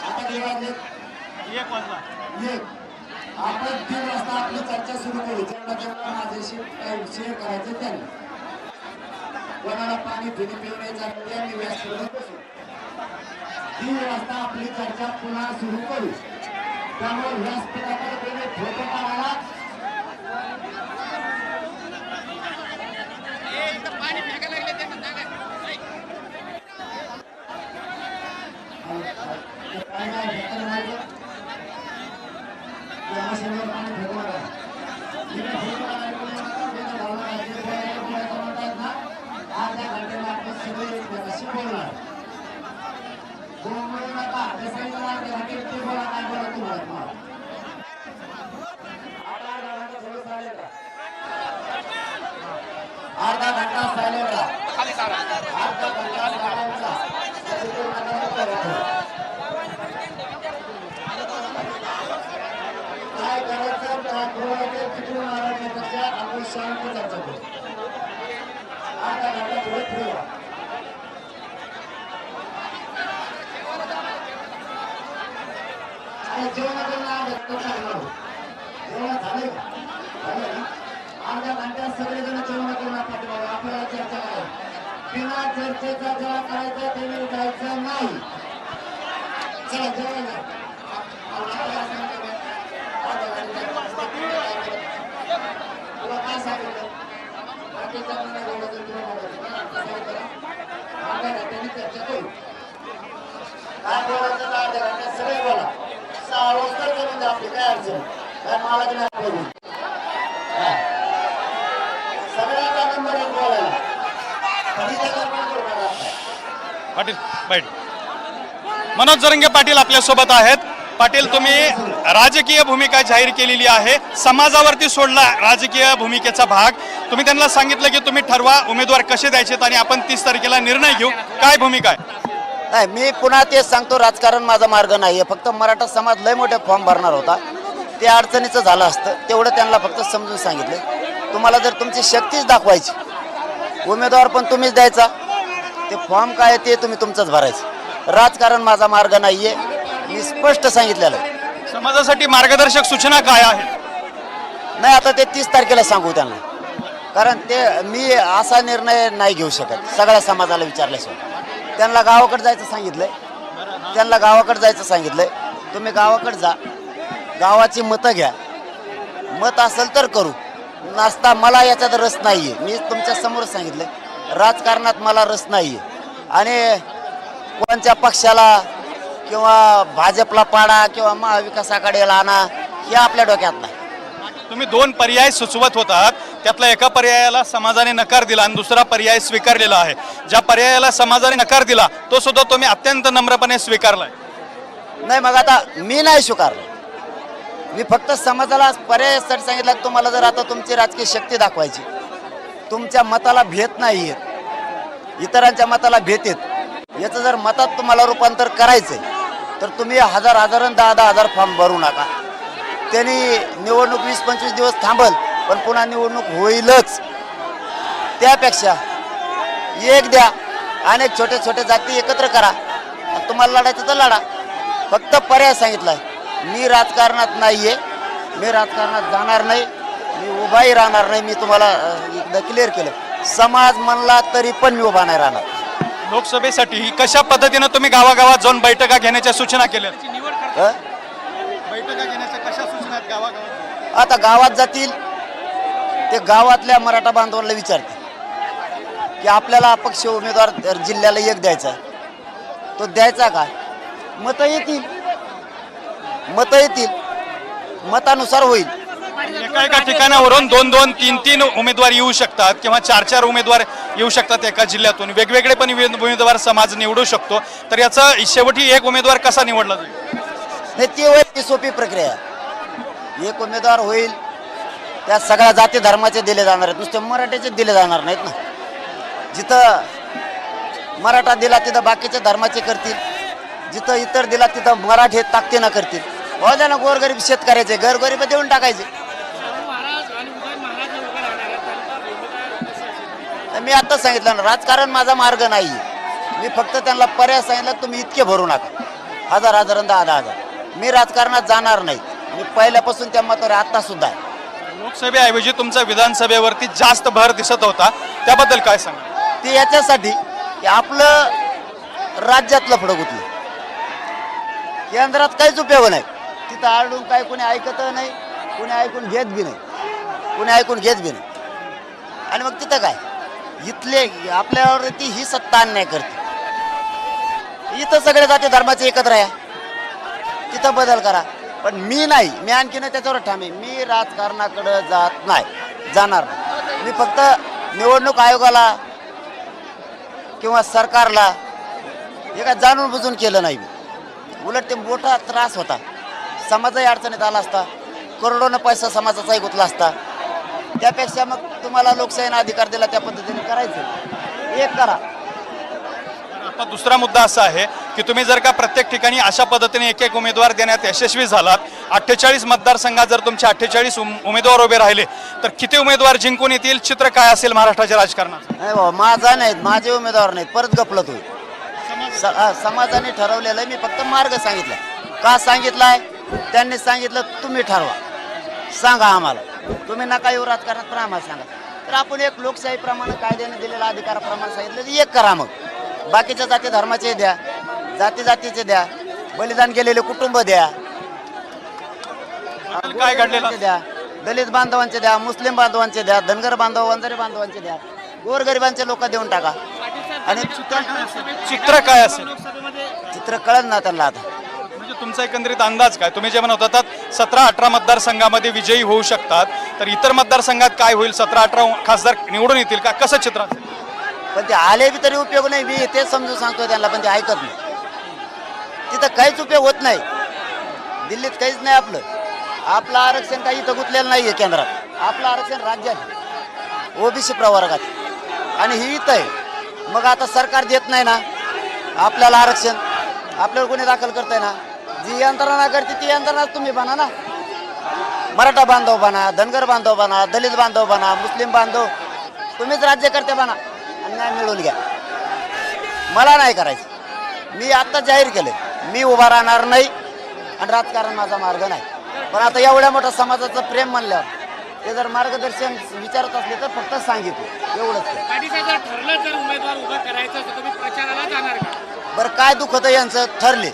आता किती वाजले? 1 वाजला. आपण 3 वाजता आपली चर्चा सुरू करू. ज्यांना माझ्याशी शेअर करायचं त्यांनी. कोणाला पाणी पिणी पिवण्याचा त्यांनी व्यासपीठावर बसू. 3 वाजता आपली चर्चा पुन्हा सुरू करू. त्यामुळे व्यासपीठाकडे कोणी फोटो काढायला अर्ध्या घंट्याला आपण सगळे एकमेकांशी बोलणार. बोलू नका, जसं अर्ध्या घंटे ते बोला, काय बोला तुम्हाला. अर्धा घंटा सायलेंट राहा. अर्धा घंटा सायलेंट राहा. काय करायचं त्या बोलायचं तिकडून आल्यापेक्षा आपण शांत चर्चा करू. अर्धा घंटा पुढे फ्री व्हा. जेवण झाले अर्ध्या घंट्यात सगळेजण जेवण करून आपल्याला चर्चा करा. चर्चेचा जेव्हा करायचा तेव्हा जायचं नाही. चला जेवायला. तुला काय सांगितलं? बाकीच्या मला बोलायचं तुला बोलायचं. त्यांनी चर्चा करू. काय बोलायचं तर अर्ध्या घंट्यात सगळे बोला. 6 वाजता करून द्या आपली काय अडचण. काय मला की नाही बोलू. सगळ्याचा नंबर एक बोलायला. कधी त्याचा पण करू नका. पाटील बैठ. मनोज जरंगे पाटील आपल्या सोबत आहेत. पाटील, तुम्ही राजकीय भूमिका जाहीर केलेली आहे, समाजावरती सोडला राजकीय भूमिकेचा भाग. तुम्ही त्यांना सांगितलं की तुम्ही ठरवा उमेदवार कसे द्यायचे आणि आपण 30 तारखेला निर्णय घेऊ. काय भूमिका आहे? नाही, मी पुन्हा तेच सांगतो, राजकारण माझा मार्ग नाहीये. फक्त मराठा समाज लय मोठे फॉर्म भरणार होता, ते अडचणीचं झालं असतं, तेवढं त्यांना फक्त समजून सांगितलं. तुम्हाला जर तुमची शक्तीच दाखवायची, उमेदवार पण तुम्हीच द्यायचा, ते फॉर्म काय ते तुम्ही तुमचंच भरायचं. राजकारण माझा मार्ग नाहीये, मी स्पष्ट सांगितलेलं आहे. समाजासाठी मार्गदर्शक सूचना काय आहेत? नाही, आता ते 30 तारखेला सांगू त्यांना, कारण ते मी असा निर्णय नाही घेऊ शकत सगळ्या समाजाला विचारल्याशिवाय. त्यांना गावाकडे जायचं सांगितलंय. तुम्ही गावाकडे जा, गावाची मतं घ्या. मत असेल तर करू, नसता मला याच्यात रस नाहीये. मी तुमच्या समोर सांगितलंय, राजकारणात मला रस नाहीये. आणि कोणत्या पक्षाला किंवा भाजपला पाडा किंवा महाविकास आघाडीला आणा हे आपल्या डोक्यात नाही. तुम्ही 2 पर्याय सुचवत होतात, त्यातला एका पर्यायाला समाजाने नकार दिला आणि दुसरा पर्याय स्वीकारलेला आहे. ज्या पर्यायाला समाजाने नकार दिला तो सुद्धा तुम्ही अत्यंत नम्रपणे स्वीकारलाय. नाही, मग आता मी नाही स्वीकारलं. मी फक्त समाजाला पर्यायासाठी सांगितलं की तुम्हाला जर आता तुमची राजकीय शक्ती दाखवायची, तुमच्या मताला भेद नाही येत, इतरांच्या मताला भेद येत, याचं जर मतात तुम्हाला रूपांतर करायचंय तर तुम्ही हजार आणि 10,000 फॉर्म भरू नका. त्यांनी निवडणूक 20-25 दिवस थांबल, पण पुन्हा निवडणूक होईलच. त्यापेक्षा एक द्या, अनेक छोटे छोटे जाती एकत्र करा, तुम्हाला लढायचं तर लढा. फक्त पर्याय सांगितलाय. मी राजकारणात नाहीये, मी राजकारणात जाणार नाही, मी उभाही राहणार नाही. मी तुम्हाला एकदा क्लिअर केलं, समाज म्हणला तरी पण मी उभा नाही राहणार. लोकसभेसाठी कशा पद्धतीने तुम्ही गावागावात जाऊन बैठका घेण्याच्या सूचना केल्या? बैठका घेण्याच्या कशा सूचना आहेत गावागावात? आता गावात जातील ते गावातल्या मराठा बांधवांना विचारतील की आपल्याला अपक्ष उमेदवार जिल्ह्याला एक द्यायचा, तो द्यायचा का? मतं येतील, मतानुसार होईल. एका ठिकाणावरून 2-2, 3-3 उमेदवार येऊ शकतात किंवा 4-4 उमेदवार येऊ शकतात. एका जिल्ह्यातून वेगवेगळे पण उमेदवार समाज निवडू शकतो. तर याचा शेवटी एक उमेदवार कसा निवडला जाईल? नाही, ती होईल सोपी प्रक्रिया. एक उमेदवार होईल, त्या सगळ्या जाती धर्माचे दिले जाणार आहेत, नुसते मराठ्याचे दिले जाणार नाहीत ना. जिथं मराठा दिला तिथं बाकीच्या धर्माचे करतील, जिथं इतर दिला तिथं मराठे ताकदीनं करतील. हो द्या ना, गोरगरीब शेतकऱ्याचे गरगरीब देऊन टाकायचे. मी आता सांगितलं ना, राजकारण माझा मार्ग नाही. मी फक्त त्यांना पर्याय सांगितलं, तुम्ही इतके भरू नका, हजार आणि 10,000. मी राजकारणात जाणार नाही. मी पहिल्यापासून त्या मतावर आता सुद्धा आहे. लोकसभेऐवजी तुमचा विधानसभेवरती जास्त भर दिसत होता, त्याबद्दल काय सांगा? ते याच्यासाठी की आपलं राज्यातलं फडकुतलं, केंद्रात काहीच उपयोग नाही. तिथं आरडून काय कोणी ऐकत नाही, कोणी ऐकून घेत बी नाही. आणि मग तिथं काय, इथले आपल्यावरती ही सत्ता अन्याय करते. इथं सगळे जाती धर्माचे एकत्र आहे, तिथं बदल करा. पण मी नाही, मी आणखीन त्याच्यावर ठाम आहे. मी राजकारणाकडे जाणार नाही. मी फक्त निवडणूक आयोगाला किंवा सरकारला हे काय जाणून बुजून केलं नाही. उलट ते मोठा त्रास होता, समाजाही अडचणीत आला असता, करोडोनं पैसा समाजाचाही गुंतला असता. त्यापेक्षा मग तुम्हाला लोकशाहीने अधिकार दिला त्या पद्धतीने करायचं, एक करा. आता दुसरा मुद्दा असा आहे की तुम्ही जर का प्रत्येक ठिकाणी अशा पद्धतीने एक उमेदवार देण्यात यशस्वी झालात, 48 मतदारसंघात जर तुमचे 48 उमेदवार उभे राहिले तर किती उमेदवार जिंकून येतील? चित्र काय असेल महाराष्ट्राच्या राजकारणात? नाही बाबा, माझा नाहीत, माझे उमेदवार नाहीत, परत गपलत होईल. समाजाने ठरवलेलं, मी फक्त मार्ग सांगितला. का सांगितलाय? त्यांनी सांगितलं तुम्ही ठरवा, सांगा आम्हाला. तुम्ही नका येऊ राजकारणात, पण आम्हाला सांगा. तर आपण एक लोकशाहीप्रमाणे कायद्याने दिलेल्या अधिकाराप्रमाणे सांगितलं की एक करा. मग बाकीच्या जाती धर्माचे द्या, जाती जातीचे द्या, बलिदान केलेले कुटुंब द्या, काय घडलेलं द्या, दलित बांधवांचे द्या, मुस्लिम बांधवांचे द्या, धनगर बांधव, वंजारी बांधवांचे द्या, गोरगरिबांचे लोक देऊन टाका. आणि चित्र काय असेल? चित्र कळत ना त्यांना आता. म्हणजे तुमचा एकंदरीत अंदाज काय? तुम्ही जे म्हणत होतात 17-18 मतदारसंघामध्ये विजयी होऊ शकतात, तर इतर मतदारसंघात काय होईल? 17-18 खासदार निवडून येतील का? कसं चित्र असेल? पण ते आले बी तरी उपयोग नाही. मी तेच समजून सांगतो त्यांना, पण ते ऐकत नाही. तिथं काहीच उपयोग होत नाही. दिल्लीत काहीच नाही. आपलं आरक्षण काही इथं गुंतलेलं नाहीये केंद्रात. आपलं आरक्षण राज्यात ओबीसी प्रवर्गात, आणि ही इथं आहे. मग आता सरकार देत नाही ना आपल्याला आरक्षण, आपल्याला कोणी दाखल करताय ना? जी यंत्रणा करते ती यंत्रणा तुम्ही बना ना. मराठा बांधव बना, धनगर बांधव बना, दलित बांधव बना, मुस्लिम बांधव, तुम्हीच राज्यकर्ते बना आणि न्याय मिळवून घ्या. मला नाही करायचं. मी आत्ता जाहीर केलं मी उभा राहणार नाही आणि राजकारण माझा मार्ग नाही. पण आता एवढ्या मोठ्या समाजाचं प्रेम म्हणल्यावर ते जर मार्गदर्शन विचारत असले तर फक्त सांगितलं एवढंच. ठरलं जर उमेदवार उभं करायचं तर तुम्ही प्रचाराला जाणार का? बरं काय दुखत यांचं ठरले.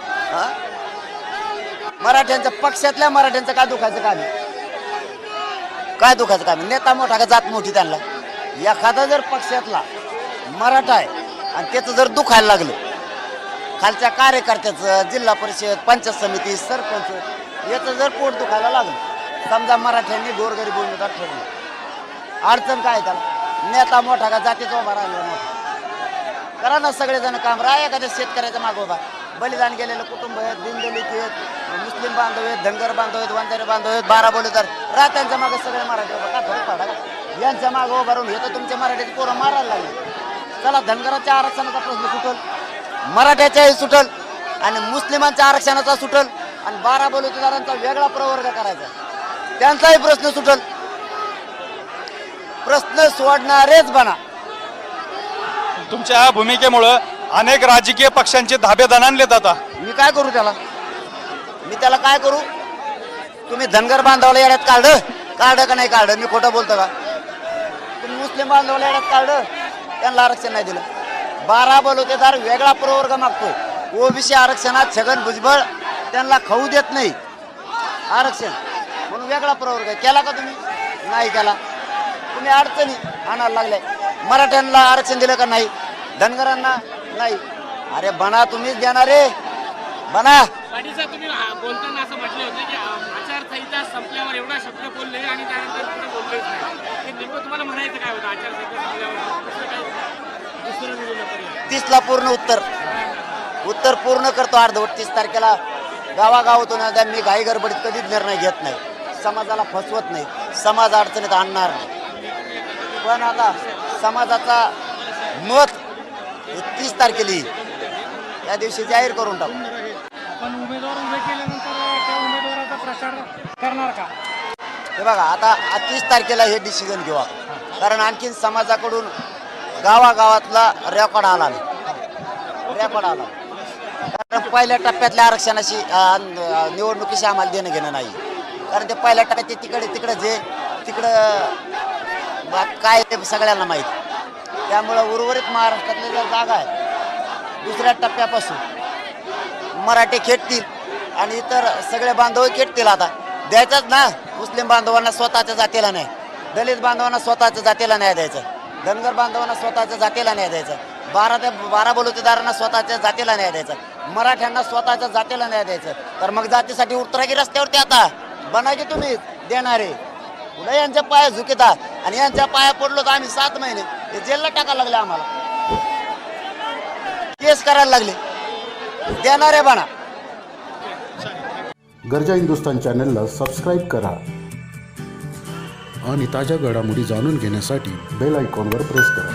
मराठ्यांच्या पक्षातल्या मराठ्यांचं काय दुखायचं काम आहे? काय दुखायचं काम आहे? नेता मोठा का जात मोठी त्यांना? एखादा जर पक्षातला मराठा आहे आणि त्याचं जर दुखायला लागलं, खालच्या कार्यकर्त्याचं, जिल्हा परिषद, पंचायत समिती, सरपंच याचं जर पोट दुखायला लागलं, समजा मराठ्यांनी गोरगरीब उमेदवार ठरले, अडचण काय त्याला? नेता मोठा का जातीचा उभा राहिला मोठा? करा ना सगळेजण काम. राहा एखाद्या शेतकऱ्याच्या मागं उभा. बलिदान गेलेलं कुटुंब आहेत, दीनदलित आहेत, मुस्लिम बांधव आहेत, धनगर बांधव आहेत, वंजारी बांधव आहेत, 12 बोलतात. राहा त्यांच्या मागं सगळे मराठी उभा. का फरक पडा? यांच्या मागं उभा राहून हे तर तुमच्या मराठीची पोरं मारायला लागले. चला धनगराच्या आरक्षणाचा प्रश्न सुटल, मराठ्याच्याही सुटल, आणि मुस्लिमांच्या आरक्षणाचा सुटल, आणि 12 बलुतेदारांचा वेगळा प्रवर्ग करायचा, त्यांचाही प्रश्न सुटल. प्रश्न सोडणारेच बना. तुमच्या भूमिकेमुळं अनेक राजकीय पक्षांचे धाबे दणाणले जातात. मी काय करू त्याला? मी त्याला काय करू? तुम्ही धनगर बांधवाला येड्यात काढलं का नाही काढलं? मी खोटं बोलतो का? तुम्ही मुस्लिम बांधवाला येड्यात काढलं, त्यांना आरक्षण नाही दिलं. 12 बलुतेदार वेगळा प्रवर्ग मागतोय. ओबीसी आरक्षणात छगन भुजबळ त्यांना खाऊ देत नाही आरक्षण, म्हणून वेगळा प्रवर्ग केला का तुम्ही? नाही केला. तुम्ही अडचणी आणायला लागले. मराठ्यांना आरक्षण दिलं का नाही? धनगरांना नाही. अरे बना, तुम्हीच देणार रे, बना. पाटील साहेब, तुम्ही बोलताना असं म्हटलं होतं की आचारसंहिता संपल्यावर एवढा शब्द बोलले आणि त्यानंतर पुढे बोललेच नाही. हे नेमकं तुम्हाला म्हणायचं काय होतं? आचारसंहिता संपल्यावर दुसरं निवडलं तरी 30ला पूर्ण उत्तर पूर्ण करतो. अर्धवट 30 तारखेला गावागावातून आता मी घाई गडबडीत कधीच निर्णय घेत नाही. समाजाला फसवत नाही, समाज अडचणीत आणणार नाही. पण आता समाजाचा मत 30 तारखेला येईल, त्या दिवशी जाहीर करून टाकू. पण उमेदवार उभे केल्यानंतर त्या उमेदवाराचा प्रचार करणार का? हे बघा, आता 30 तारखेला हे डिसिजन घेऊ, कारण आणखीन समाजाकडून गावागावातला रेकॉर्ड आला नाही. कारण पहिल्या टप्प्यातल्या आरक्षणाशी निवडणुकीशी आम्हाला देणं घेणं नाही. कारण ते पहिल्या टप्प्यात तिकडे तिकडं काय ते सगळ्यांना माहिती. त्यामुळं उर्वरित महाराष्ट्रातल्या ज्या जागा आहेत, दुसऱ्या टप्प्यापासून मराठी खेटतील आणि इतर सगळे बांधव खेटतील. आता द्यायचंच ना मुस्लिम बांधवांना स्वतःच्या जातीला नाही, दलित बांधवांना स्वतःच्या जातीला नाही द्यायचं, धनगर बांधवांना स्वतःच्या जातीला नाही द्यायचं, 12 बलुतेदारांना स्वतःच्या जातीला नाही द्यायचं, मराठ्यांना स्वतःच्या जातीला नाही द्यायचं. तर मग जातीसाठी उतरा की रस्त्यावरती? आता बना की तुम्ही देणारे. पुन्हा यांच्या पाया झुकिता आणि यांच्या पाया पडलो तर आम्ही 7 महिने हे जेलला टाकायला लागले, आम्हाला केस करायला लागले. देणारे बना. गरजा हिंदुस्तान चॅनलला सबस्क्राईब करा आणि ताज्या घडामोडी जाणून घेण्यासाठी बेल आयकॉनवर प्रेस करा.